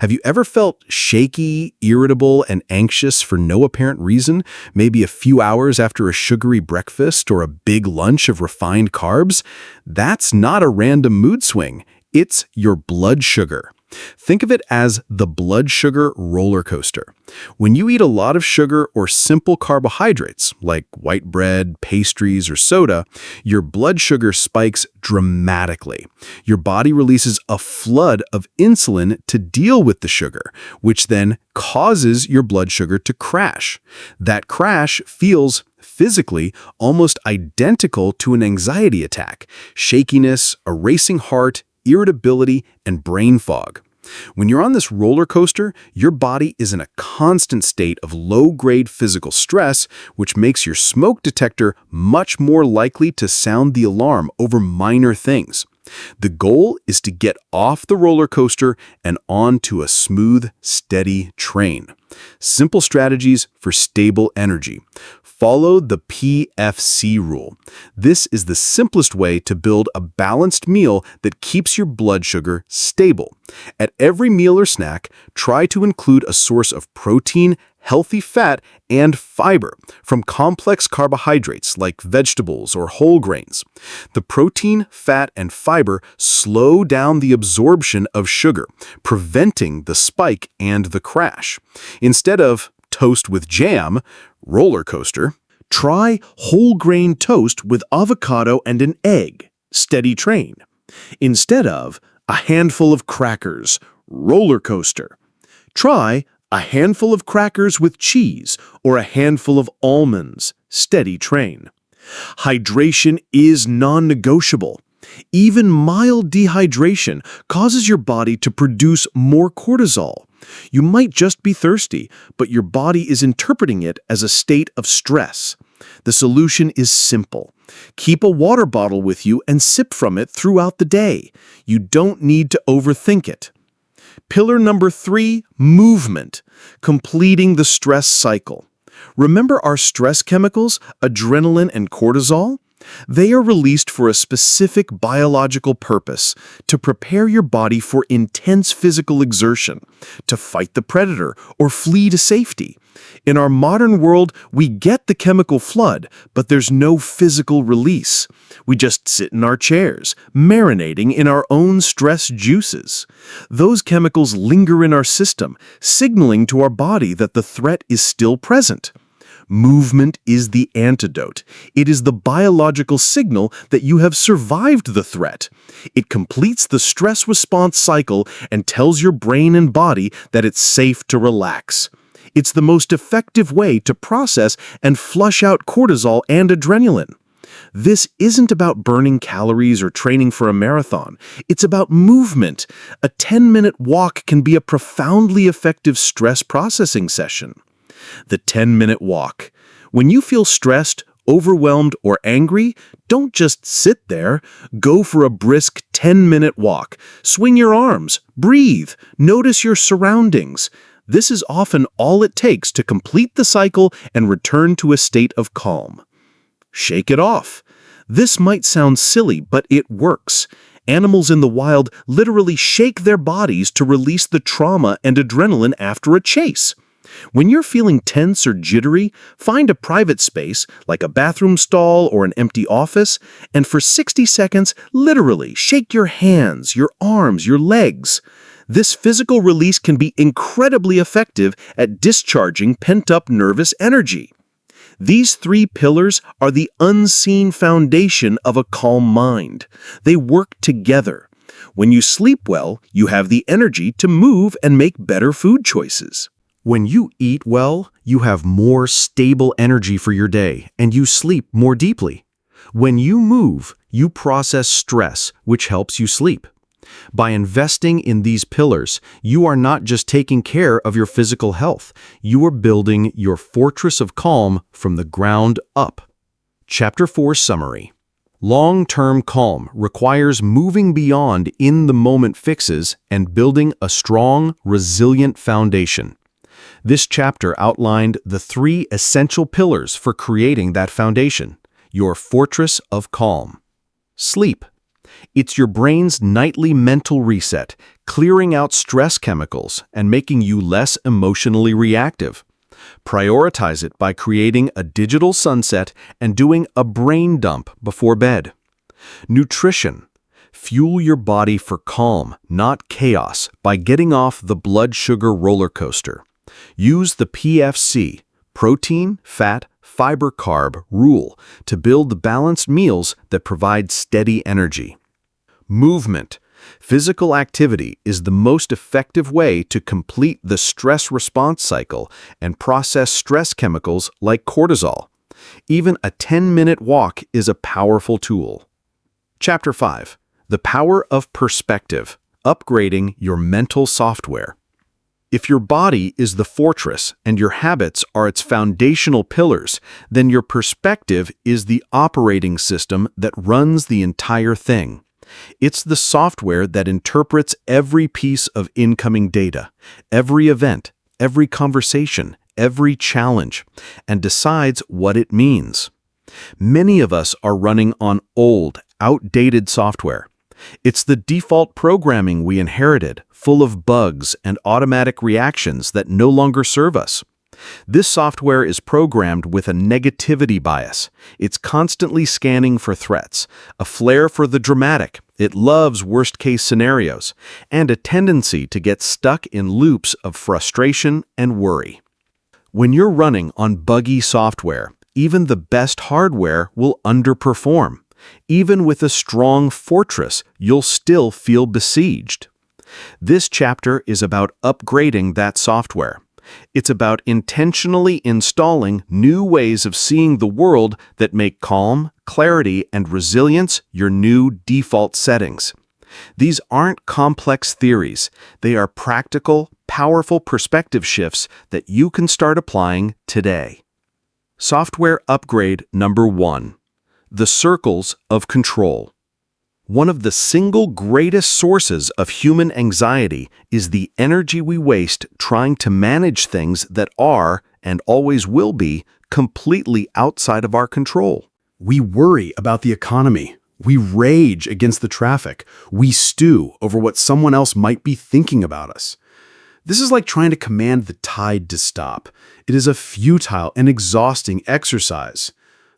A: Have you ever felt shaky, irritable, and anxious for no apparent reason, maybe a few hours after a sugary breakfast or a big lunch of refined carbs? That's not a random mood swing. It's your blood sugar. Think of it as the blood sugar roller coaster. When you eat a lot of sugar or simple carbohydrates, like white bread, pastries, or soda, your blood sugar spikes dramatically. Your body releases a flood of insulin to deal with the sugar, which then causes your blood sugar to crash. That crash feels physically almost identical to an anxiety attack: shakiness, a racing heart, irritability, and brain fog. When you're on this roller coaster, your body is in a constant state of low-grade physical stress, which makes your smoke detector much more likely to sound the alarm over minor things. The goal is to get off the roller coaster and onto a smooth, steady train. Simple strategies for stable energy. Follow the PFC rule. This is the simplest way to build a balanced meal that keeps your blood sugar stable. At every meal or snack, try to include a source of protein, healthy fat, and fiber from complex carbohydrates like vegetables or whole grains. The protein, fat, and fiber slow down the absorption of sugar, preventing the spike and the crash. Instead of toast with jam, roller coaster,
C: Try whole grain toast with avocado and an egg, steady train. Instead of a handful of crackers, roller coaster. Try a handful of crackers with cheese or a handful of almonds, steady train. Hydration is non-negotiable. Even mild dehydration causes your body to produce more cortisol. You might just be thirsty, but your body is interpreting it as a state of stress. The solution is simple. Keep a water bottle with you and sip from it throughout the day. You don't need to overthink it. Pillar number 3, movement, completing the stress cycle. Remember our stress chemicals, adrenaline and cortisol? They are released for a specific biological purpose, to prepare your body for intense physical exertion, to fight the predator or flee to safety. In our modern world, we get the chemical flood, but there's no physical release. We just sit in our chairs, marinating in our own stress juices. Those chemicals linger in our system, signaling to our body that the threat is still present. Movement is the antidote. It is the biological signal that you have survived the threat. It completes the stress response cycle and tells your brain and body that it's safe to relax. It's the most effective way to process and flush out cortisol and adrenaline. This isn't about burning calories or training for a marathon. It's about movement. A 10-minute walk can be a profoundly effective stress processing session. The 10-minute walk. When you feel stressed, overwhelmed, or angry, don't just sit there. Go for a brisk 10-minute walk. Swing your arms. Breathe. Notice your surroundings. This is often all it takes to complete the cycle and return to a state of calm. Shake it off. This might sound silly, but it works. Animals in the wild literally shake their bodies to release the trauma and adrenaline after a chase. When you're feeling tense or jittery, find a private space, like a bathroom stall or an empty office, and for 60 seconds, literally shake your hands, your arms, your legs. This physical release can be incredibly effective at discharging pent-up nervous energy. These 3 pillars are the unseen foundation of a calm mind. They work together. When you sleep well, you have the energy to move and make better food choices.
A: When you eat well, you have more stable energy for your day, and you sleep more deeply. When you move, you process stress, which helps you sleep. By investing in these pillars, you are not just taking care of your physical health, you are building your fortress of calm from the ground up. Chapter 4 Summary. Long-term calm requires moving beyond in-the-moment fixes and building a strong, resilient foundation. This chapter outlined the 3 essential pillars for creating that foundation, your fortress of calm. Sleep. It's your brain's nightly mental reset, clearing out stress chemicals and making you less emotionally reactive. Prioritize it by creating a digital sunset and doing a brain dump before bed. Nutrition. Fuel your body for calm, not chaos, by getting off the blood sugar roller coaster. Use the PFC, protein, fat, fiber, carb rule to build the balanced meals that provide steady energy. Movement. Physical activity is the most effective way to complete the stress response cycle and process stress chemicals like cortisol. Even a 10-minute walk is a powerful tool. Chapter 5. The Power of Perspective. Upgrading your mental software. If your body is the fortress and your habits are its foundational pillars, then your perspective is the operating system that runs the entire thing. It's the software that interprets every piece of incoming data, every event, every conversation, every challenge, and decides what it means. Many of us are running on old, outdated software. It's the default programming we inherited, full of bugs and automatic reactions that no longer serve us. This software is programmed with a negativity bias. It's constantly scanning for threats, a flair for the dramatic. It loves worst-case scenarios, and a tendency to get stuck in loops of frustration and worry. When you're running on buggy software, even the best hardware will underperform. Even with a strong fortress, you'll still feel besieged. This chapter is about upgrading that software. It's about intentionally installing new ways of seeing the world that make calm, clarity, and resilience your new default settings. These aren't complex theories. They are practical, powerful perspective shifts that you can start applying today. Software upgrade number 1. The circles of control. One of the single greatest sources of human anxiety is the energy we waste trying to manage things that are, and always will be, completely outside of our control.
C: We worry about the economy. We rage against the traffic. We stew over what someone else might be thinking about us. This is like trying to command the tide to stop. It is a futile and exhausting exercise.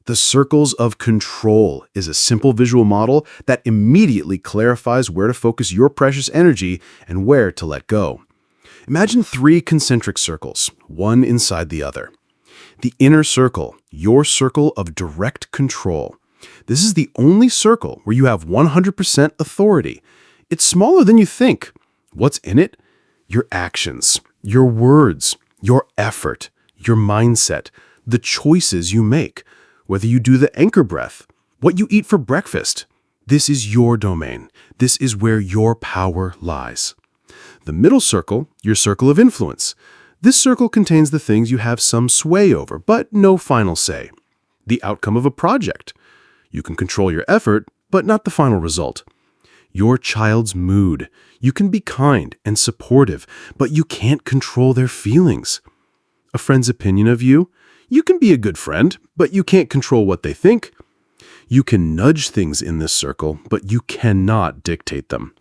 C: The circles of control is a simple visual model that immediately clarifies where to focus your precious energy and where to let go. Imagine 3 concentric circles, one inside the other. The inner circle, your circle of direct control. This is the only circle where you have 100% authority. It's smaller than you think. What's in it? Your actions, your words, your effort, your mindset, the choices you make. Whether you do the anchor breath, what you eat for breakfast. This is your domain. This is where your power lies. The middle circle, your circle of influence. This circle contains the things you have some sway over, but no final say. The outcome of a project. You can control your effort, but not the final result. Your child's mood. You can be kind and supportive, but you can't control their feelings. A friend's opinion of you. You can be a good friend, but you can't control what they think. You can nudge things in this circle, but you cannot dictate them.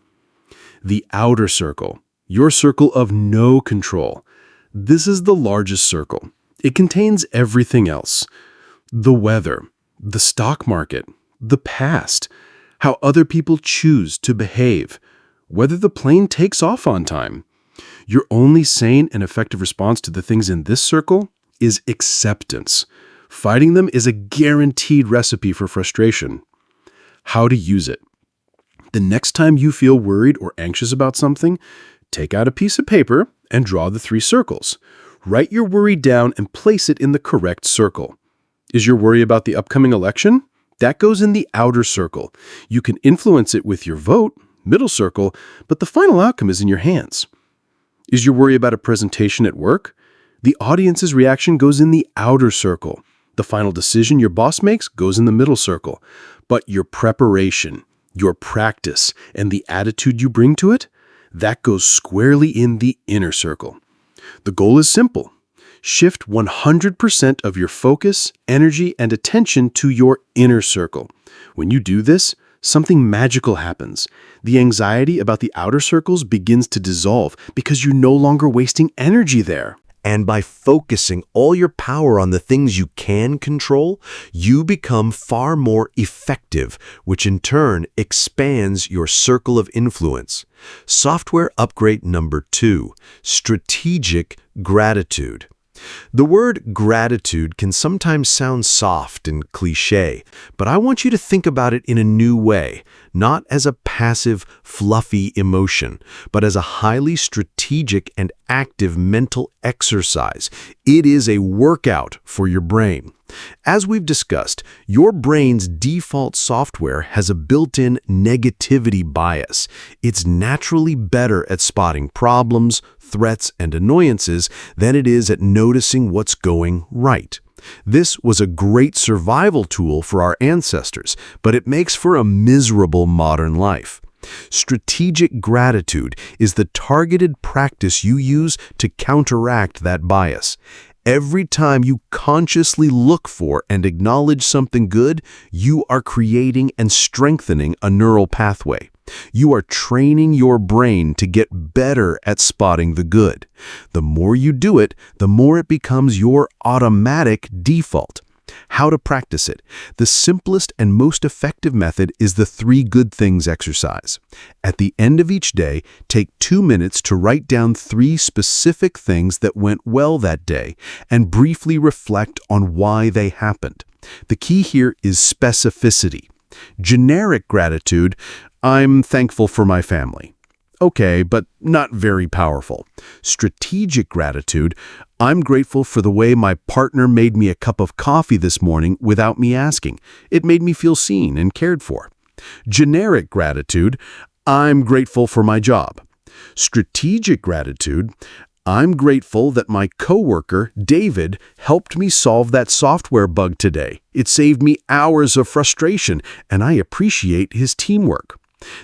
C: The outer circle, your circle of no control. This is the largest circle. It contains everything else. The weather, the stock market, the past, how other people choose to behave, whether the plane takes off on time. Your only sane and effective response to the things in this circle is acceptance. Fighting them is a guaranteed recipe for frustration. How to use it. The next time you feel worried or anxious about something, take out a piece of paper and draw the 3 circles. Write your worry down and place it in the correct circle. Is your worry about the upcoming election? That goes in the outer circle. You can influence it with your vote, middle circle, but the final outcome is in your hands. Is your worry about a presentation at work? The audience's reaction goes in the outer circle. The final decision your boss makes goes in the middle circle. But your preparation, your practice, and the attitude you bring to it, that goes squarely in the inner circle. The goal is simple. Shift 100% of your focus, energy, and attention to your inner circle. When you do this, something magical happens. The anxiety about the outer circles begins to dissolve because you're no longer wasting energy there.
D: And by focusing all your power on the things you can control, you become far more effective, which in turn expands your circle of influence. Software upgrade number 2, strategic gratitude. The word gratitude can sometimes sound soft and cliché, but I want you to think about it in a new way, not as a passive, fluffy emotion, but as a highly strategic and active mental exercise. It is a workout for your brain. As we've discussed, your brain's default software has a built-in negativity bias. It's naturally better at spotting problems, threats, and annoyances than it is at noticing what's going right. This was a great survival tool for our ancestors, but it makes for a miserable modern life. Strategic gratitude is the targeted practice you use to counteract that bias. Every time you consciously look for and acknowledge something good, you are creating and strengthening a neural pathway. You are training your brain to get better at spotting the good. The more you do it, the more it becomes your automatic default. How to practice it? The simplest and most effective method is the 3 good things exercise. At the end of each day, take 2 minutes to write down 3 specific things that went well that day and briefly reflect on why they happened. The key here is specificity. Generic gratitude, I'm thankful for my family. Okay, but not very powerful. Strategic gratitude, I'm grateful for the way my partner made me a cup of coffee this morning without me asking. It made me feel seen and cared for. Generic gratitude, I'm grateful for my job. Strategic gratitude, I'm grateful that my coworker, David, helped me solve that software bug today. It saved me hours of frustration, and I appreciate his teamwork.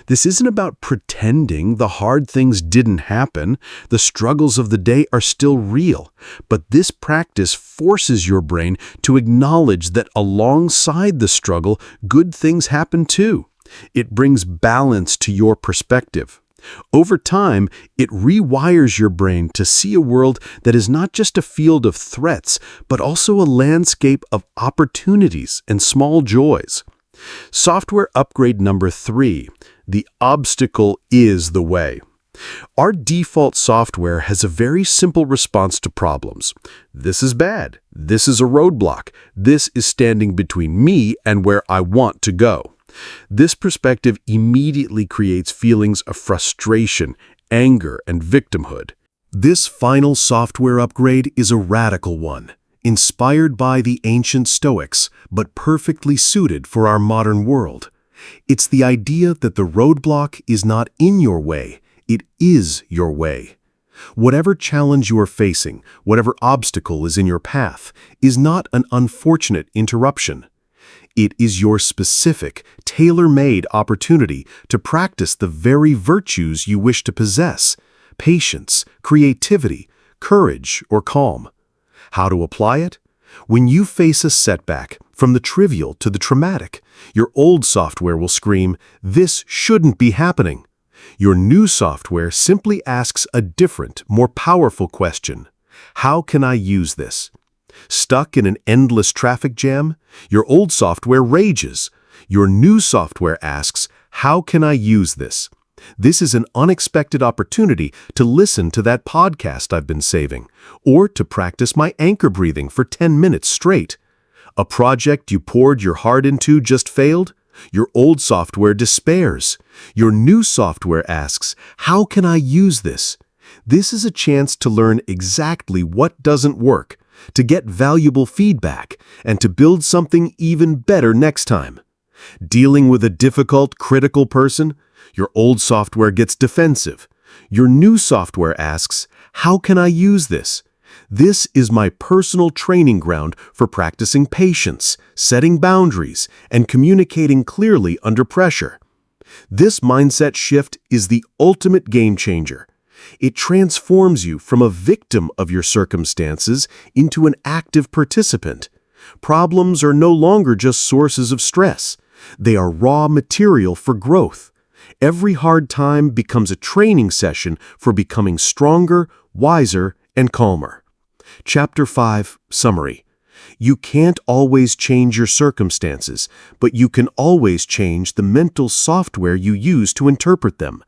D: This isn't about pretending the hard things didn't happen. The struggles of the day are still real. But this practice forces your brain to acknowledge that alongside the struggle, good things happen too. It brings balance to your perspective. Over time, it rewires your brain to see a world that is not just a field of threats, but also a landscape of opportunities and small joys. Software upgrade number 3, the obstacle is the way. Our default software has a very simple response to problems. This is bad. This is a roadblock. This is standing between me and where I want to go. This perspective immediately creates feelings of frustration, anger, and victimhood.
C: This final software upgrade is a radical one, inspired by the ancient Stoics, but perfectly suited for our modern world. It's the idea that the roadblock is not in your way, it is your way. Whatever challenge you are facing, whatever obstacle is in your path, is not an unfortunate interruption. It is your specific, tailor-made opportunity to practice the very virtues you wish to possess: patience, creativity, courage, or calm. How to apply it? When you face a setback, from the trivial to the traumatic, your old software will scream, "This shouldn't be happening." Your new software simply asks a different, more powerful question: how can I use this? Stuck in an endless traffic jam? Your old software rages. Your new software asks, how can I use this? This is an unexpected opportunity to listen to that podcast I've been saving, or to practice my anchor breathing for 10 minutes straight. A project you poured your heart into just failed? Your old software despairs. Your new software asks, how can I use this? This is a chance to learn exactly what doesn't work, to get valuable feedback, and to build something even better next time. Dealing with a difficult, critical person? Your old software gets defensive. Your new software asks, how can I use this? This is my personal training ground for practicing patience, setting boundaries, and communicating clearly under pressure. This mindset shift is the ultimate game changer. It transforms you from a victim of your circumstances into an active participant. Problems are no longer just sources of stress. They are raw material for growth. Every hard time becomes a training session for becoming stronger, wiser, and calmer.
B: Chapter 5, Summary. You can't always change your circumstances, but you can always change the mental software you use to interpret them.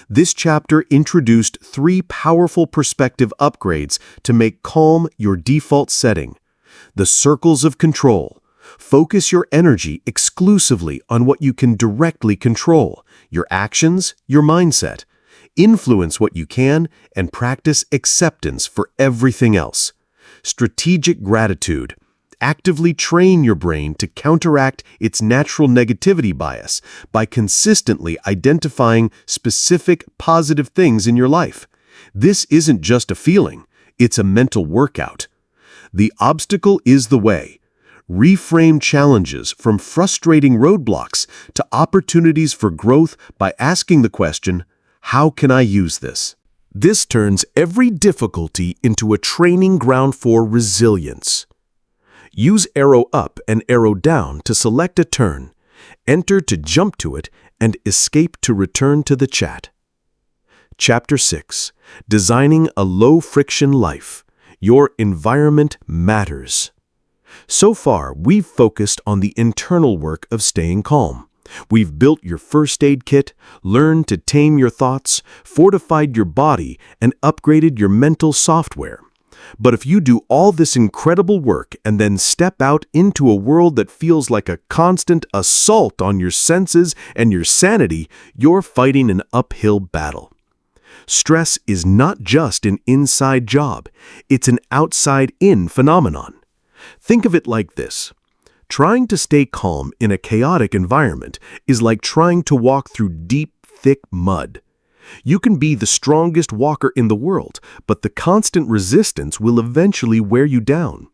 B: This chapter introduced 3 powerful perspective upgrades to make calm your default setting. The circles of control. Focus your energy exclusively on what you can directly control, your actions, your mindset. Influence what you can and practice acceptance for everything else. Strategic gratitude. Actively train your brain to counteract its natural negativity bias by consistently identifying specific positive things in your life. This isn't just a feeling, it's a mental workout. The obstacle is the way. Reframe challenges from frustrating roadblocks to opportunities for growth by asking the question, how can I use this? This turns every difficulty into a training ground for resilience. Use arrow up and arrow down to select a turn, enter to jump to it, and escape to return to the chat. Chapter 6. Designing a Low-Friction Life. Your environment matters. So far, we've focused on the internal work of staying calm. We've built your first aid kit, learned to tame your thoughts, fortified your body, and upgraded your mental software. But if you do all this incredible work and then step out into a world that feels like a constant assault on your senses and your sanity, you're fighting an uphill battle. Stress is not just an inside job, it's an outside-in phenomenon. Think of it like this. Trying to stay calm in a chaotic environment is like trying to walk through deep, thick mud. You can be the strongest walker in the world, but the constant resistance will eventually wear you down.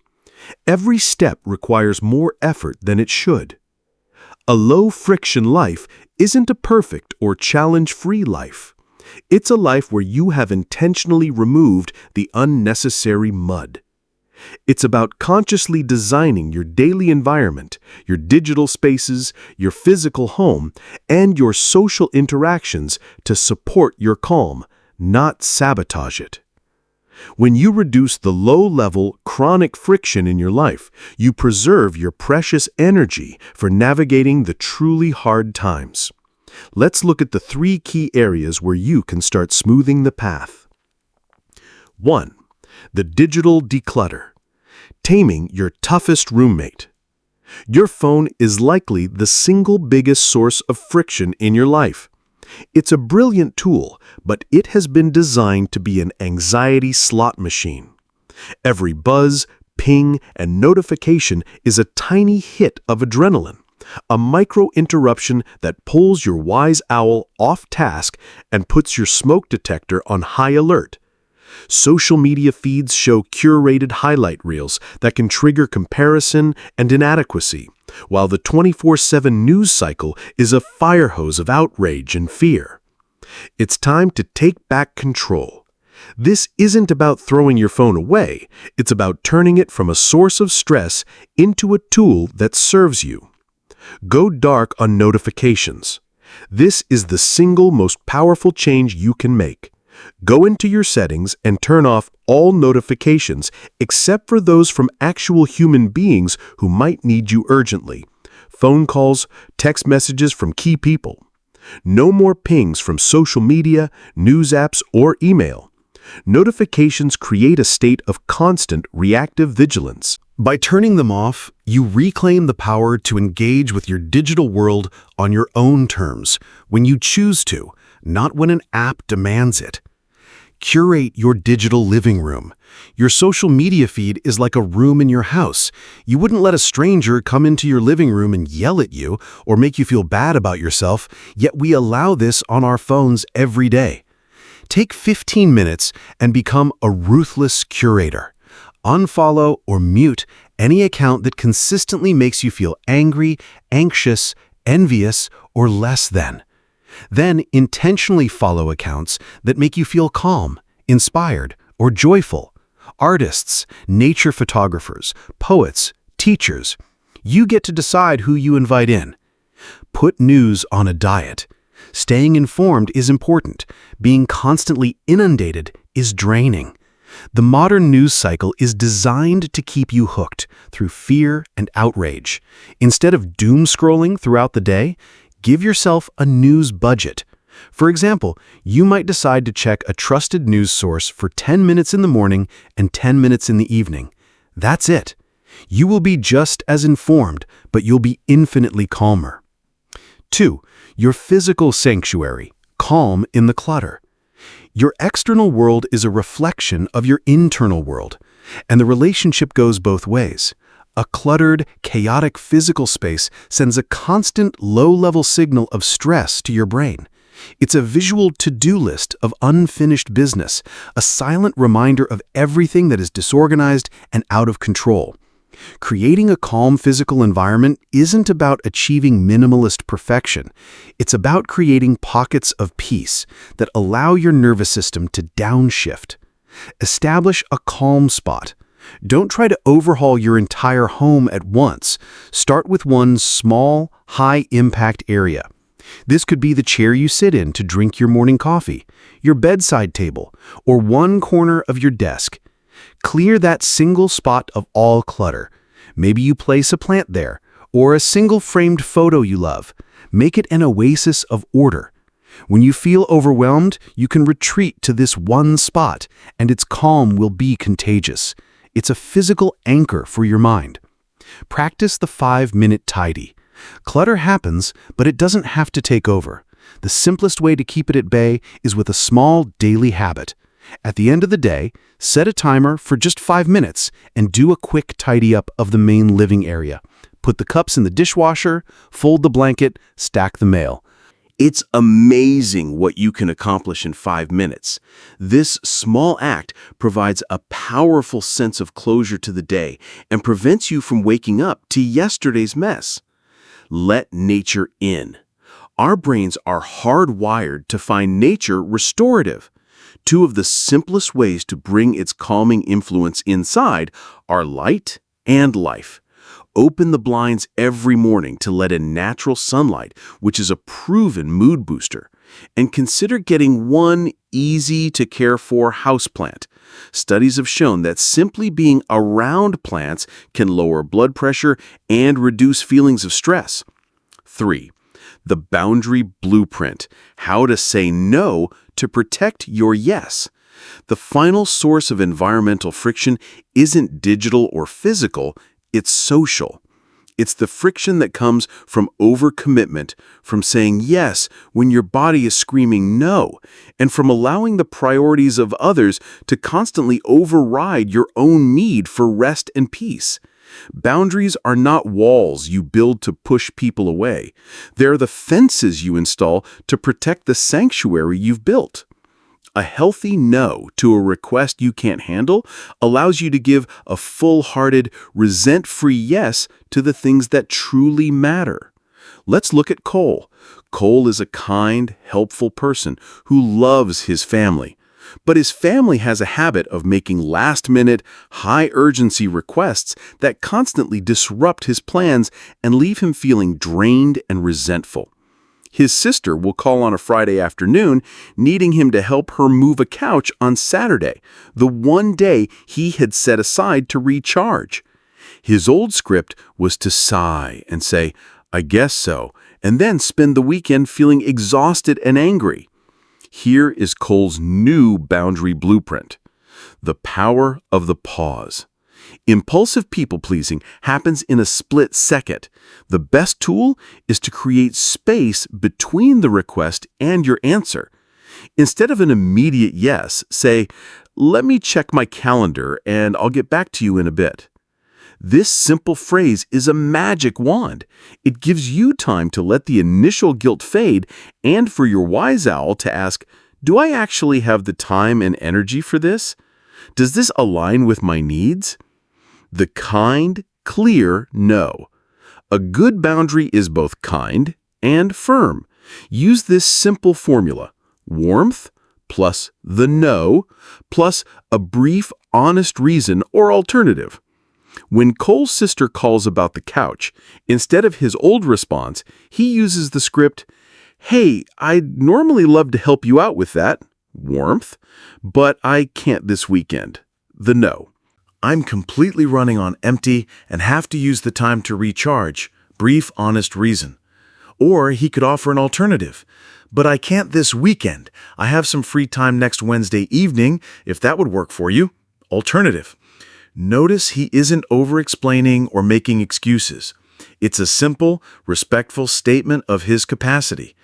B: Every step requires more effort than it should. A low-friction life isn't a perfect or challenge-free life. It's a life where you have intentionally removed the unnecessary mud. It's about consciously designing your daily environment, your digital spaces, your physical home, and your social interactions to support your calm, not sabotage it. When you reduce the low-level, chronic friction in your life, you preserve your precious energy for navigating the truly hard times. Let's look at the 3 key areas where you can start smoothing the path. 1. The digital declutter. Taming your toughest roommate. Your phone is likely the single biggest source of friction in your life. It's a brilliant tool, but it has been designed to be an anxiety slot machine. Every buzz, ping, and notification is a tiny hit of adrenaline, a micro-interruption that pulls your wise owl off task and puts your smoke detector on high alert. Social media feeds show curated highlight reels that can trigger comparison and inadequacy, while the 24/7 news cycle is a fire hose of outrage and fear. It's time to take back control. This isn't about throwing your phone away, it's about turning it from a source of stress into a tool that serves you. Go dark on notifications. This is the single most powerful change you can make. Go into your settings and turn off all notifications except for those from actual human beings who might need you urgently. Phone calls, text messages from key people. No more pings from social media, news apps, or email. Notifications create a state of constant reactive vigilance.
C: By turning them off, you reclaim the power to engage with your digital world on your own terms, when you choose to, not when an app demands it. Curate your digital living room. Your social media feed is like a room in your house. You wouldn't let a stranger come into your living room and yell at you or make you feel bad about yourself, yet we allow this on our phones every day. Take 15 minutes and become a ruthless curator. Unfollow or mute any account that consistently makes you feel angry, anxious, envious, or less than. Then intentionally follow accounts that make you feel calm, inspired, or joyful. Artists, nature photographers, poets, teachers. You get to decide who you invite in. Put news on a diet. Staying informed is important. Being constantly inundated is draining.
A: The modern news cycle is designed to keep you hooked through fear and outrage. Instead of doom scrolling throughout the day, give yourself a news budget. For example, you might decide to check a trusted news source for 10 minutes in the morning and 10 minutes in the evening. That's it. You will be just as informed, but you'll be infinitely calmer. 2. Your physical sanctuary. Calm in the clutter. Your external world is a reflection of your internal world, and the relationship goes both ways. A cluttered, chaotic physical space sends a constant, low-level signal of stress to your brain. It's a visual to-do list of unfinished business, a silent reminder of everything that is disorganized and out of control. Creating a calm physical environment isn't about achieving minimalist perfection. It's about creating pockets of peace that allow your nervous system to downshift. Establish a calm spot. Don't try to overhaul your entire home at once. Start with one small, high-impact area. This could be the chair you sit in to drink your morning coffee, your bedside table, or one corner of your desk. Clear that single spot of all clutter. Maybe you place a plant there, or a single framed photo you love. Make it an oasis of order. When you feel overwhelmed, you can retreat to this one spot, and its calm will be contagious. It's a physical anchor for your mind. Practice the 5-minute tidy. Clutter happens, but it doesn't have to take over. The simplest way to keep it at bay is with a small daily habit. At the end of the day, set a timer for just 5 minutes and do a quick tidy up of the main living area. Put the cups in the dishwasher, fold the blanket, stack the mail.
B: It's amazing what you can accomplish in 5 minutes. This small act provides a powerful sense of closure to the day and prevents you from waking up to yesterday's mess. Let nature in. Our brains are hardwired to find nature restorative. Two of the simplest ways to bring its calming influence inside are light and life. Open the blinds every morning to let in natural sunlight, which is a proven mood booster. And consider getting one easy-to-care-for houseplant. Studies have shown that simply being around plants can lower blood pressure and reduce feelings of stress. 3. The boundary blueprint. How to say no to protect your yes. The final source of environmental friction isn't digital or physical, it's social. It's the friction that comes from overcommitment, from saying yes when your body is screaming no, and from allowing the priorities of others to constantly override your own need for rest and peace. Boundaries are not walls you build to push people away. They're the fences you install to protect the sanctuary you've built. A healthy no to a request you can't handle allows you to give a full-hearted, resent-free yes to the things that truly matter. Let's look at Cole. Cole is a kind, helpful person who loves his family. But his family has a habit of making last-minute, high-urgency requests that constantly disrupt his plans and leave him feeling drained and resentful. His sister will call on a Friday afternoon, needing him to help her move a couch on Saturday, the one day he had set aside to recharge. His old script was to sigh and say, "I guess so," and then spend the weekend feeling exhausted and angry. Here is Cole's new boundary blueprint. The power of the pause. Impulsive people-pleasing happens in a split second. The best tool is to create space between the request and your answer. Instead of an immediate yes, say, "Let me check my calendar and I'll get back to you in a bit." This simple phrase is a magic wand. It gives you time to let the initial guilt fade and for your wise owl to ask, "Do I actually have the time and energy for this? Does this align with my needs?" The kind, clear no. A good boundary is both kind and firm. Use this simple formula: warmth plus the no plus a brief, honest reason or alternative. When Cole's sister calls about the couch, instead of his old response, he uses the script, "Hey, I'd normally love to help you out with that. Warmth. But I can't this weekend. The no.
C: I'm completely running on empty and have to use the time to recharge. Brief, honest reason. Or he could offer an alternative. But I can't this weekend. I have some free time next Wednesday evening, if that would work for you. Alternative. Notice he isn't over-explaining or making excuses. It's a simple, respectful statement of his capacity.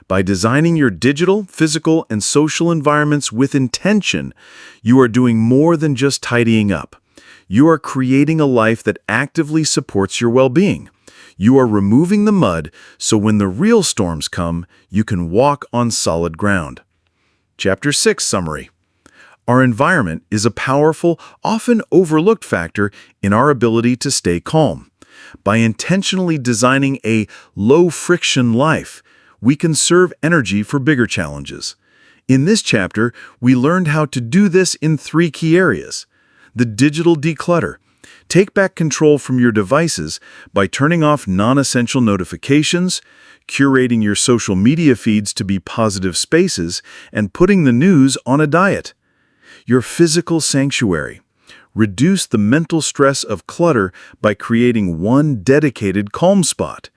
C: By designing your digital, physical, and social environments with intention, you are doing more than just tidying up. You are creating a life that actively supports your well-being. You are removing the mud so when the real storms come, you can walk on solid ground. Chapter 6 Summary. Our environment is a powerful, often overlooked factor in our ability to stay calm. By intentionally designing a low-friction life, we conserve energy for bigger challenges. In this chapter, we learned how to do this in 3 key areas. The digital declutter. Take back control from your devices by turning off non-essential notifications, curating your social media feeds to be positive spaces, and putting the news on a diet. Your physical sanctuary. Reduce the mental stress of clutter by creating one dedicated calm spot,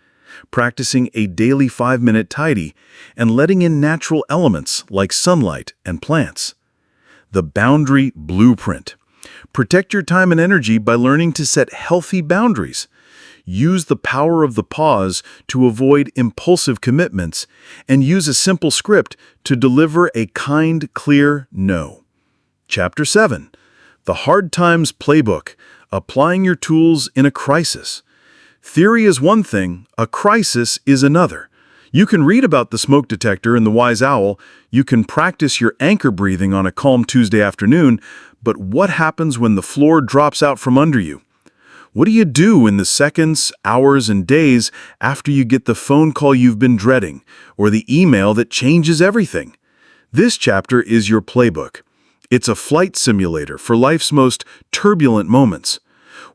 C: practicing a daily 5-minute tidy, and letting in natural elements like sunlight and plants. The boundary blueprint. Protect your time and energy by learning to set healthy boundaries. Use the power of the pause to avoid impulsive commitments, and use a simple script to deliver a kind, clear no. Chapter 7. The Hard Times Playbook. Applying your tools in a crisis. Theory is one thing, a crisis is another. You can read about the smoke detector and the wise owl, you can practice your anchor breathing on a calm Tuesday afternoon, but what happens when the floor drops out from under you? What do you do in the seconds, hours, and days after you get the phone call you've been dreading, or the email that changes everything? This chapter is your playbook. It's a flight simulator for life's most turbulent moments.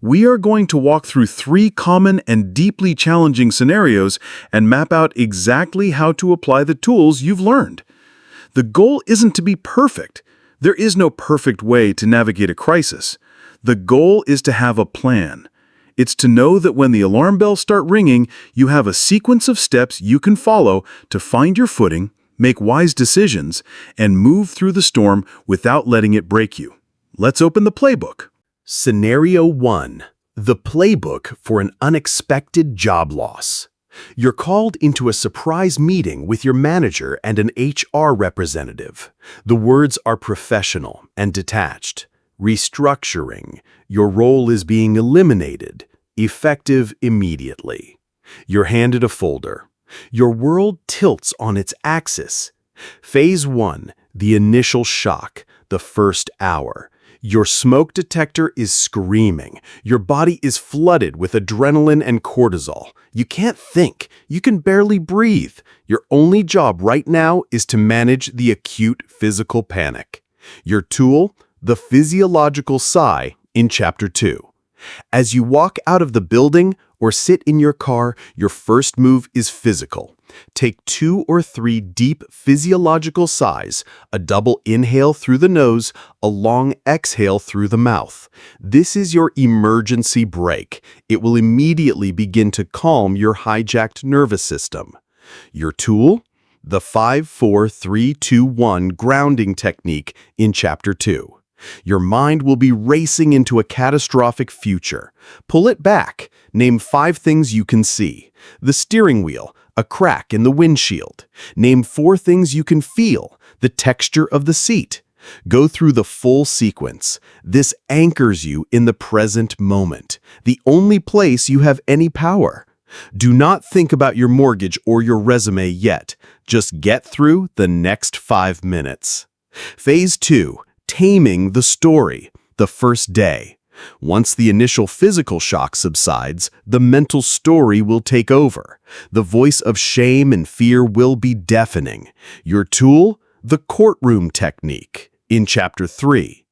C: We are going to walk through 3 common and deeply challenging scenarios and map out exactly how to apply the tools you've learned. The goal isn't to be perfect. There is no perfect way to navigate a crisis. The goal is to have a plan. It's to know that when the alarm bells start ringing, you have a sequence of steps you can follow to find your footing, make wise decisions, and move through the storm without letting it break you. Let's open the playbook.
D: Scenario 1. The playbook for an unexpected job loss. You're called into a surprise meeting with your manager and an HR representative. The words are professional and detached. Restructuring. Your role is being eliminated. Effective immediately. You're handed a folder. Your world tilts on its axis. Phase 1. The initial shock. The first hour. Your smoke detector is screaming. Your body is flooded with adrenaline and cortisol. You can't think. You can barely breathe. Your only job right now is to manage the acute physical panic. Your tool? The Physiological Sigh in Chapter 2. As you walk out of the building or sit in your car, your first move is physical. Take 2 or 3 deep physiological sighs, a double inhale through the nose, a long exhale through the mouth. This is your emergency brake. It will immediately begin to calm your hijacked nervous system. Your tool? The 5-4-3-2-1 grounding technique in Chapter 2. Your mind will be racing into a catastrophic future. Pull it back. Name 5 things you can see. The steering wheel, a crack in the windshield. Name 4 things you can feel. The texture of the seat. Go through the full sequence. This anchors you in the present moment, the only place you have any power. Do not think about your mortgage or your resume yet. Just get through the next 5 minutes. Phase 2. Taming the story, the first day. Once the initial physical shock subsides, the mental story will take over. The voice of shame and fear will be deafening. Your tool? The Courtroom Technique in Chapter 3.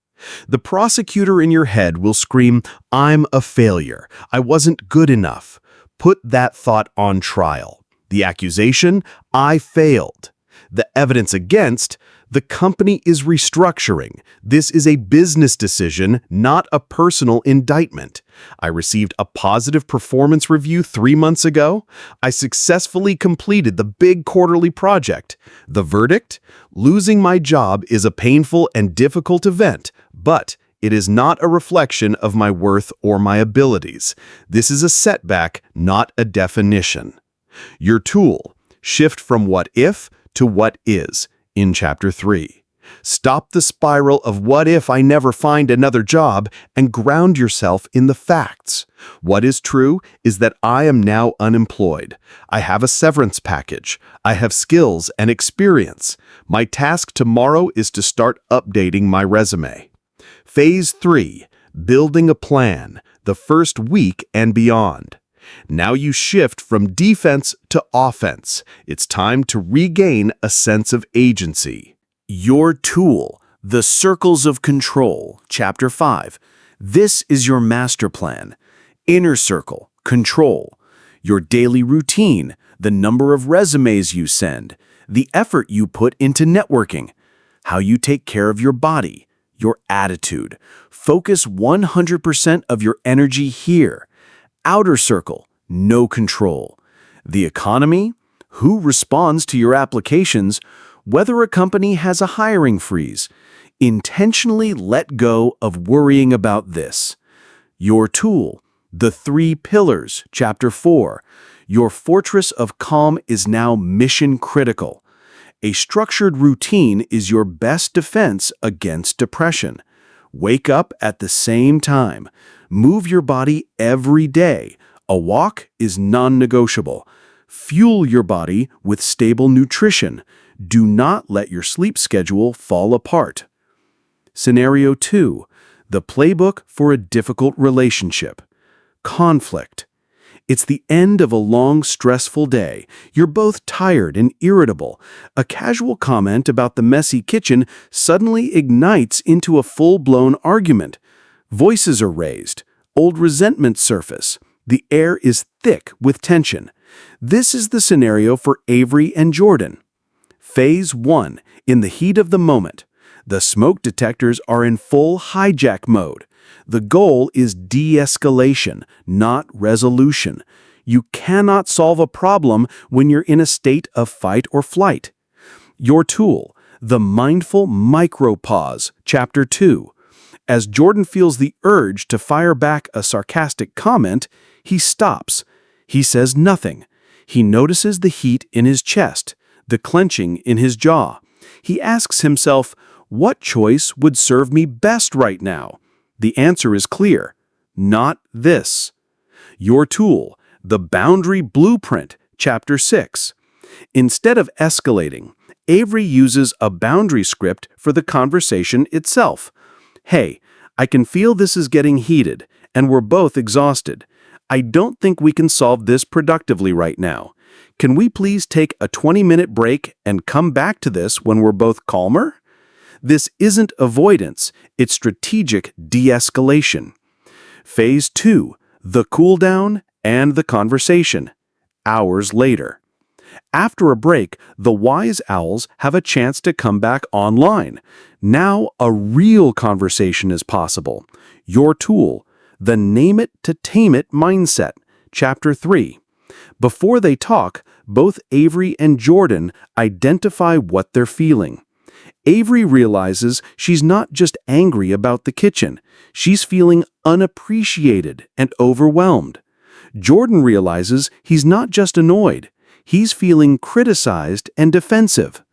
D: The prosecutor in your head will scream, "I'm a failure. I wasn't good enough." Put that thought on trial. The accusation? "I failed." The evidence against?
B: The company is restructuring. This is a business decision, not a personal indictment. I received a positive performance review 3 months ago. I successfully completed the big quarterly project. The verdict? Losing my job is a painful and difficult event, but it is not a reflection of my worth or my abilities. This is a setback, not a definition. Your tool: shift from what if to what is, in Chapter 3. Stop the spiral of what if I never find another job and ground yourself in the facts. What is true is that I am now unemployed. I have a severance package. I have skills and experience. My task tomorrow is to start updating my resume. Phase 3, building a plan, the first week and beyond. Now you shift from defense to offense. It's time to regain a sense of agency.
A: Your tool, the circles of control, Chapter 5. This is your master plan. Inner circle, control. Your daily routine, the number of resumes you send, the effort you put into networking, how you take care of your body, your attitude. Focus 100% of your energy here. Outer circle, no control. The economy, who responds to your applications, whether a company has a hiring freeze. Intentionally let go of worrying about this. Your tool, the 3 pillars, Chapter 4. Your fortress of calm is now mission critical. A structured routine is your best defense against depression. Wake up at the same time. Move your body every day. A walk is non-negotiable. Fuel your body with stable nutrition. Do not let your sleep schedule fall apart. Scenario 2. The playbook for a difficult relationship. Conflict. It's the end of a long, stressful day. You're both tired and irritable. A casual comment about the messy kitchen suddenly ignites into a full-blown argument. Voices are raised. Old resentments surface. The air is thick with tension. This is the scenario for Avery and Jordan. Phase 1. In the heat of the moment. The smoke detectors are in full hijack mode. The goal is de-escalation, not resolution. You cannot solve a problem when you're in a state of fight or flight. Your tool, the mindful micro-pause, Chapter 2. As Jordan feels the urge to fire back a sarcastic comment, he stops. He says nothing. He notices the heat in his chest, the clenching in his jaw. He asks himself, what choice would serve me best right now? The answer is clear. Not this. Your tool, the boundary blueprint, Chapter 6. Instead of escalating, Avery uses a boundary script for the conversation itself. Hey, I can feel this is getting heated, and we're both exhausted. I don't think we can solve this productively right now. Can we please take a 20-minute break and come back to this when we're both calmer? This isn't avoidance, it's strategic de-escalation. Phase 2, the cool down and the conversation. Hours later. After a break, the wise owls have a chance to come back online. Now a real conversation is possible. Your tool, the name it to tame it mindset, Chapter 3. Before they talk, both Avery and Jordan identify what they're feeling. Avery realizes she's not just angry about the kitchen. She's feeling unappreciated and overwhelmed. Jordan realizes he's not just annoyed. He's feeling criticized and defensive.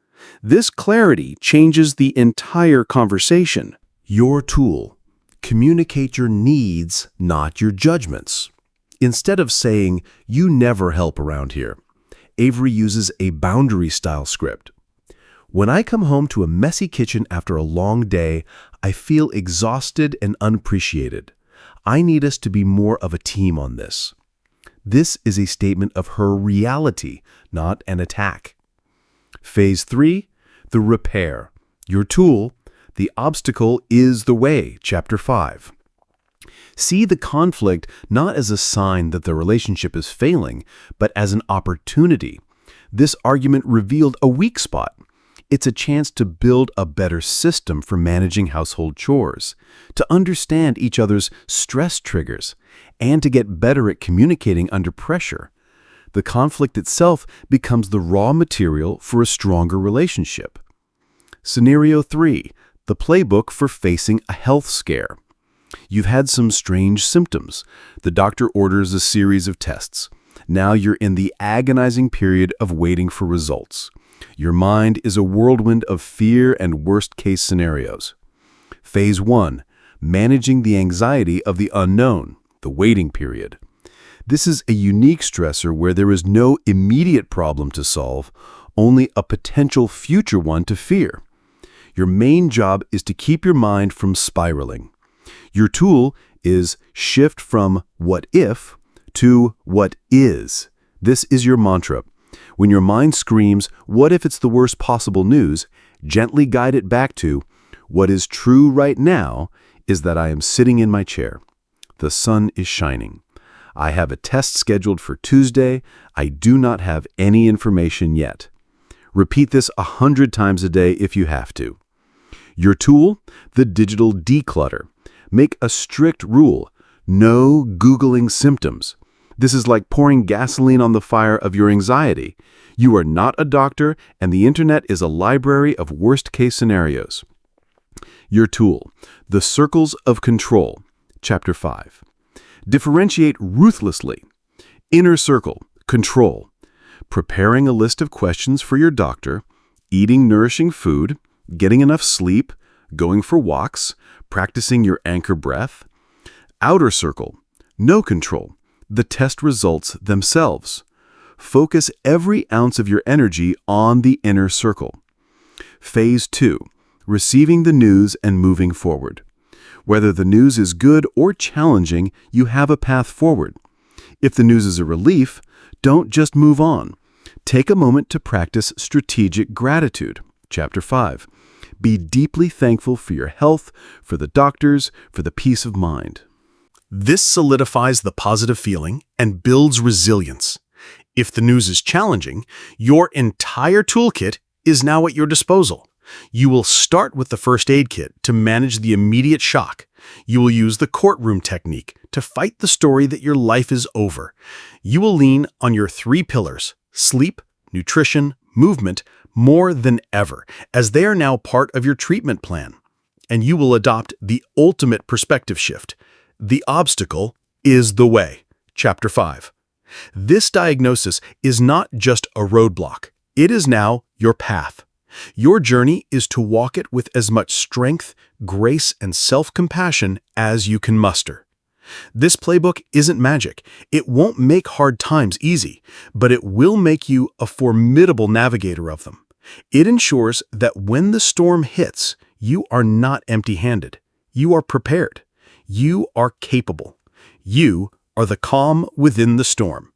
A: This clarity changes the entire conversation.
D: Your tool. Communicate your needs, not your judgments. Instead of saying, you never help around here, Avery uses a boundary-style script. When I come home to a messy kitchen after a long day, I feel exhausted and unappreciated. I need us to be more of a team on this. This is a statement of her reality, not an attack. Phase 3, the repair. Your tool, the obstacle is the way, Chapter 5. See the conflict not as a sign that the relationship is failing, but as an opportunity. This argument revealed a weak spot.
A: It's a chance to build a better system for managing household chores, to understand each other's stress triggers, and to get better at communicating under pressure. The conflict itself becomes the raw material for a stronger relationship. Scenario 3. The playbook for facing a health scare. You've had some strange symptoms. The doctor orders a series of tests. Now you're in the agonizing period of waiting for results. Your mind is a whirlwind of fear and worst-case scenarios. Phase 1. Managing the anxiety of the unknown, the waiting period. This is a unique stressor where there is no immediate problem to solve, only a potential future one to fear. Your main job is to keep your mind from spiraling. Your tool is shift from what if to what is. This is your mantra. When your mind screams, what if it's the worst possible news, gently guide it back to, what is true right now is that I am sitting in my chair. The sun is shining. I have a test scheduled for Tuesday. I do not have any information yet. Repeat this 100 times a day if you have to. Your tool, the digital declutter. Make a strict rule. No Googling symptoms. This is like pouring gasoline on the fire of your anxiety. You are not a doctor, and the internet is a library of worst-case scenarios. Your tool, the circles of control. Chapter 5. Differentiate ruthlessly. Inner circle, control. Preparing a list of questions for your doctor, eating nourishing food, getting enough sleep, going for walks, practicing your anchor breath. Outer circle, no control. The test results themselves. Focus every ounce of your energy on the inner circle. Phase 2. Receiving the news and moving forward. Whether the news is good or challenging, you have a path forward. If the news is a relief, don't just move on. Take a moment to practice strategic gratitude. Chapter 5. Be deeply thankful for your health, for the doctors, for the peace of mind.
C: This solidifies the positive feeling and builds resilience. If the news is challenging, your entire toolkit is now at your disposal. You will start with the first aid kit to manage the immediate shock. You will use the courtroom technique to fight the story that your life is over. You will lean on your 3 pillars, sleep, nutrition, movement, more than ever, as they are now part of your treatment plan. And you will adopt the ultimate perspective shift. The obstacle is the way. Chapter 5. This diagnosis is not just a roadblock. It is now your path. Your journey is to walk it with as much strength, grace, and self-compassion as you can muster. This playbook isn't magic. It won't make hard times easy, but it will make you a formidable navigator of them. It ensures that when the storm hits, you are not empty-handed. You are prepared. You are capable. You are the calm within the storm.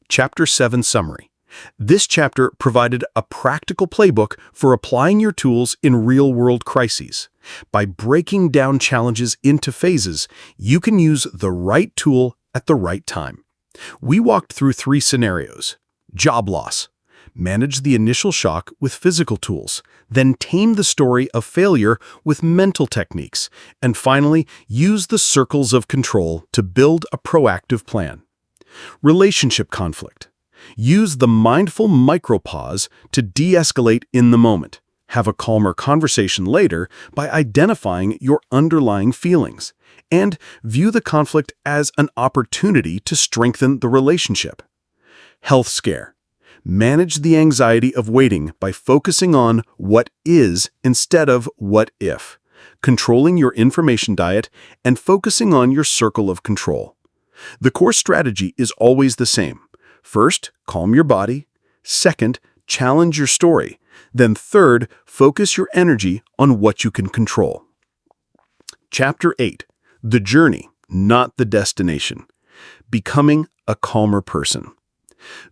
C: Chapter 7 Summary. This chapter provided a practical playbook for applying your tools in real-world crises. By breaking down challenges into phases, you can use the right tool at the right time. We walked through 3 scenarios. Job loss. Manage the initial shock with physical tools, then tame the story of failure with mental techniques, and finally, use the circles of control to build a proactive plan. Relationship conflict. Use the mindful micropause to de-escalate in the moment. Have a calmer conversation later by identifying your underlying feelings, and view the conflict as an opportunity to strengthen the relationship. Health scare. Manage the anxiety of waiting by focusing on what is instead of what if, controlling your information diet, and focusing on your circle of control. The core strategy is always the same. First, calm your body. Second, challenge your story. Then third, focus your energy on what you can control. Chapter 8. The journey, not the destination. Becoming a calmer person.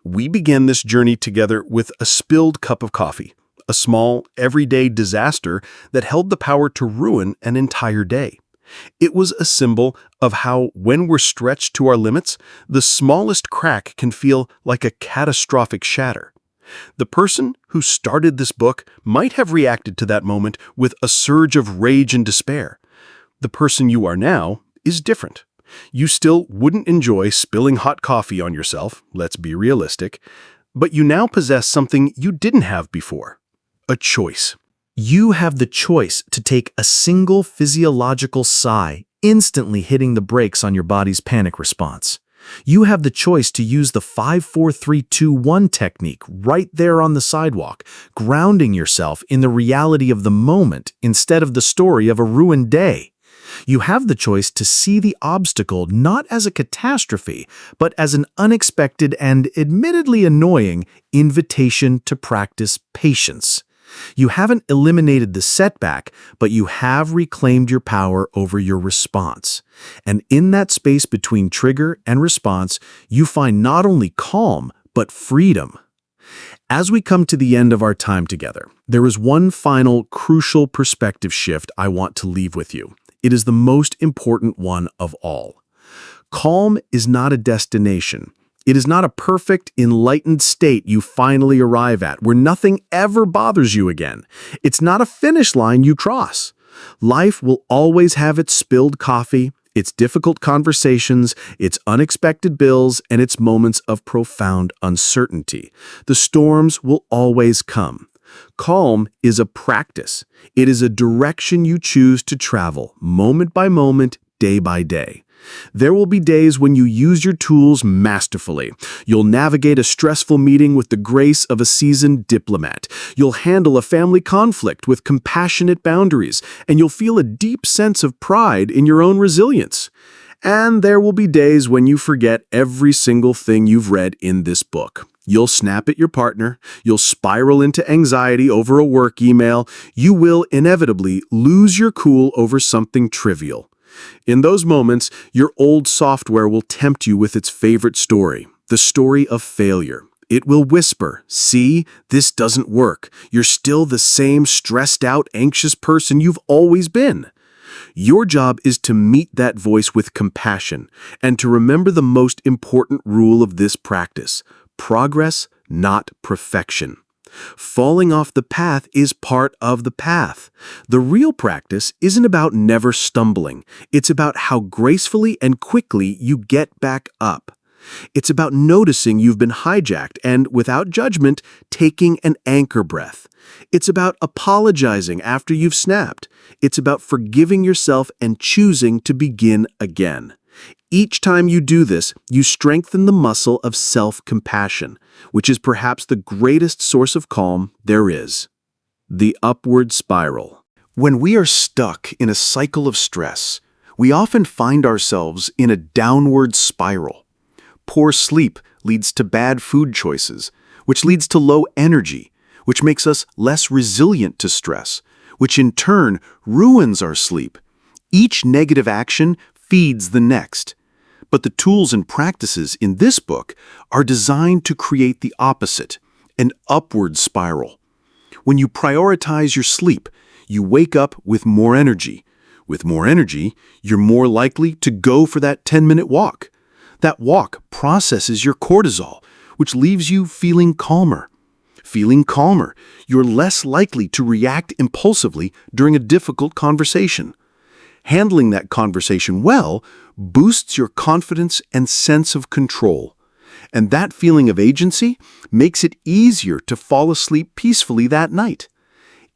C: We began this journey together with a spilled cup of coffee, a small, everyday disaster that held the power to ruin an entire day. It was a symbol of how, when we're stretched to our limits, the smallest crack can feel like a catastrophic shatter.
B: The person who started this book might have reacted to that moment with a surge of rage and despair. The person you are now is different. You still wouldn't enjoy spilling hot coffee on yourself, let's be realistic, but you now possess something you didn't have before: a choice.
E: You have the choice to take a single physiological sigh, instantly hitting the brakes on your body's panic response. You have the choice to use the 5-4-3-2-1 technique right there on the sidewalk, grounding yourself in the reality of the moment instead of the story of a ruined day. You have the choice to see the obstacle not as a catastrophe, but as an unexpected and admittedly annoying invitation to practice patience. You haven't eliminated the setback, but you have reclaimed your power over your response. And in that space between trigger and response, you find not only calm, but freedom. As we come to the end of our time together, there is one final crucial perspective shift I want to leave with you. It is the most important one of all. Calm is not a destination. It is not a perfect, enlightened state you finally arrive at, where nothing ever bothers you again. It's not a finish line you cross. Life will always have its spilled coffee, its difficult conversations, its unexpected bills, and its moments of profound uncertainty. The storms will always come. Calm is a practice. It is a direction you choose to travel, moment by moment, day by day. There will be days when you use your tools masterfully. You'll navigate a stressful meeting with the grace of a seasoned diplomat. You'll handle a family conflict with compassionate boundaries, and you'll feel a deep sense of pride in your own resilience. And there will be days when you forget every single thing you've read in this book. You'll snap at your partner. You'll spiral into anxiety over a work email. You will inevitably lose your cool over something trivial. In those moments, your old software will tempt you with its favorite story, the story of failure. It will whisper, "See, this doesn't work. You're still the same stressed out, anxious person you've always been." Your job is to meet that voice with compassion and to remember the most important rule of this practice: progress, not perfection. Falling off the path is part of the path. The real practice isn't about never stumbling. It's about how gracefully and quickly you get back up. It's about noticing you've been hijacked and, without judgment, taking an anchor breath. It's about apologizing after you've snapped. It's about forgiving yourself and choosing to begin again. Each time you do this, you strengthen the muscle of self-compassion, which is perhaps the greatest source of calm there is. The upward spiral.
A: When we are stuck in a cycle of stress, we often find ourselves in a downward spiral. Poor sleep leads to bad food choices, which leads to low energy, which makes us less resilient to stress, which in turn ruins our sleep. Each negative action feeds the next. But the tools and practices in this book are designed to create the opposite, an upward spiral. When you prioritize your sleep, you wake up with more energy. With more energy, you're more likely to go for that 10-minute walk. That walk processes your cortisol, which leaves you feeling calmer. Feeling calmer, you're less likely to react impulsively during a difficult conversation. Handling that conversation well boosts your confidence and sense of control. And that feeling of agency makes it easier to fall asleep peacefully that night.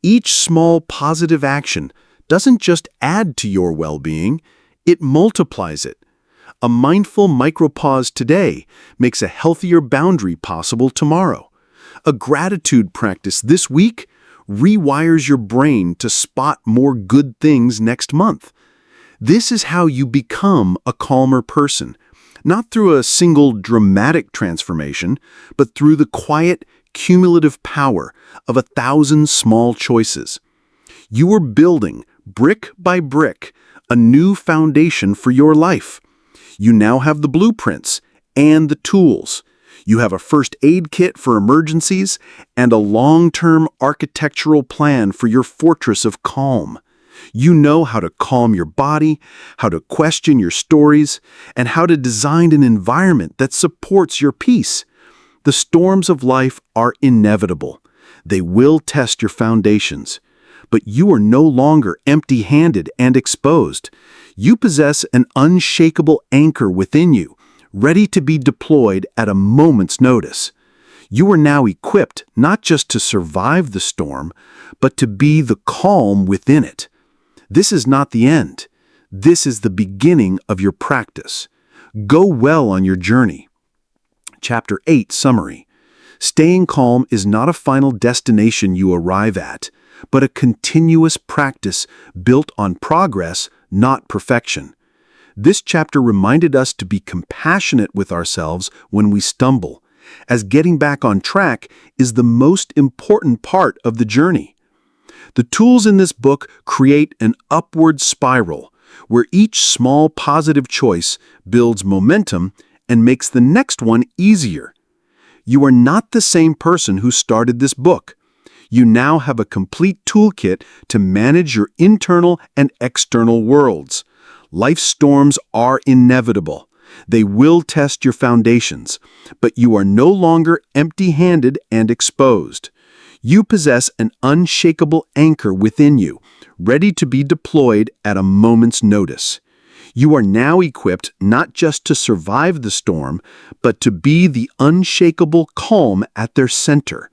A: Each small positive action doesn't just add to your well-being, it multiplies it. A mindful micropause today makes a healthier boundary possible tomorrow. A gratitude practice this week rewires your brain to spot more good things next month. This is how you become a calmer person, not through a single dramatic transformation, but through the quiet, cumulative power of 1,000 small choices. You are building, brick by brick, a new foundation for your life. You now have the blueprints and the tools. You have a first aid kit for emergencies and a long-term architectural plan for your fortress of calm. You know how to calm your body, how to question your stories, and how to design an environment that supports your peace. The storms of life are inevitable. They will test your foundations. But you are no longer empty-handed and exposed. You possess an unshakable anchor within you, ready to be deployed at a moment's notice. You are now equipped not just to survive the storm, but to be the calm within it. This is not the end. This is the beginning of your practice. Go well on your journey. Chapter 8 Summary. Staying calm is not a final destination you arrive at, but a continuous practice built on progress, not perfection. This chapter reminded us to be compassionate with ourselves when we stumble, as getting back on track is the most important part of the journey. The tools in this book create an upward spiral, where each small positive choice builds momentum and makes the next one easier. You are not the same person who started this book. You now have a complete toolkit to manage your internal and external worlds. Life's storms are inevitable. They will test your foundations, but you are no longer empty-handed and exposed. You possess an unshakable anchor within you, ready to be deployed at a moment's notice. You are now equipped not just to survive the storm, but to be the unshakable calm at their center.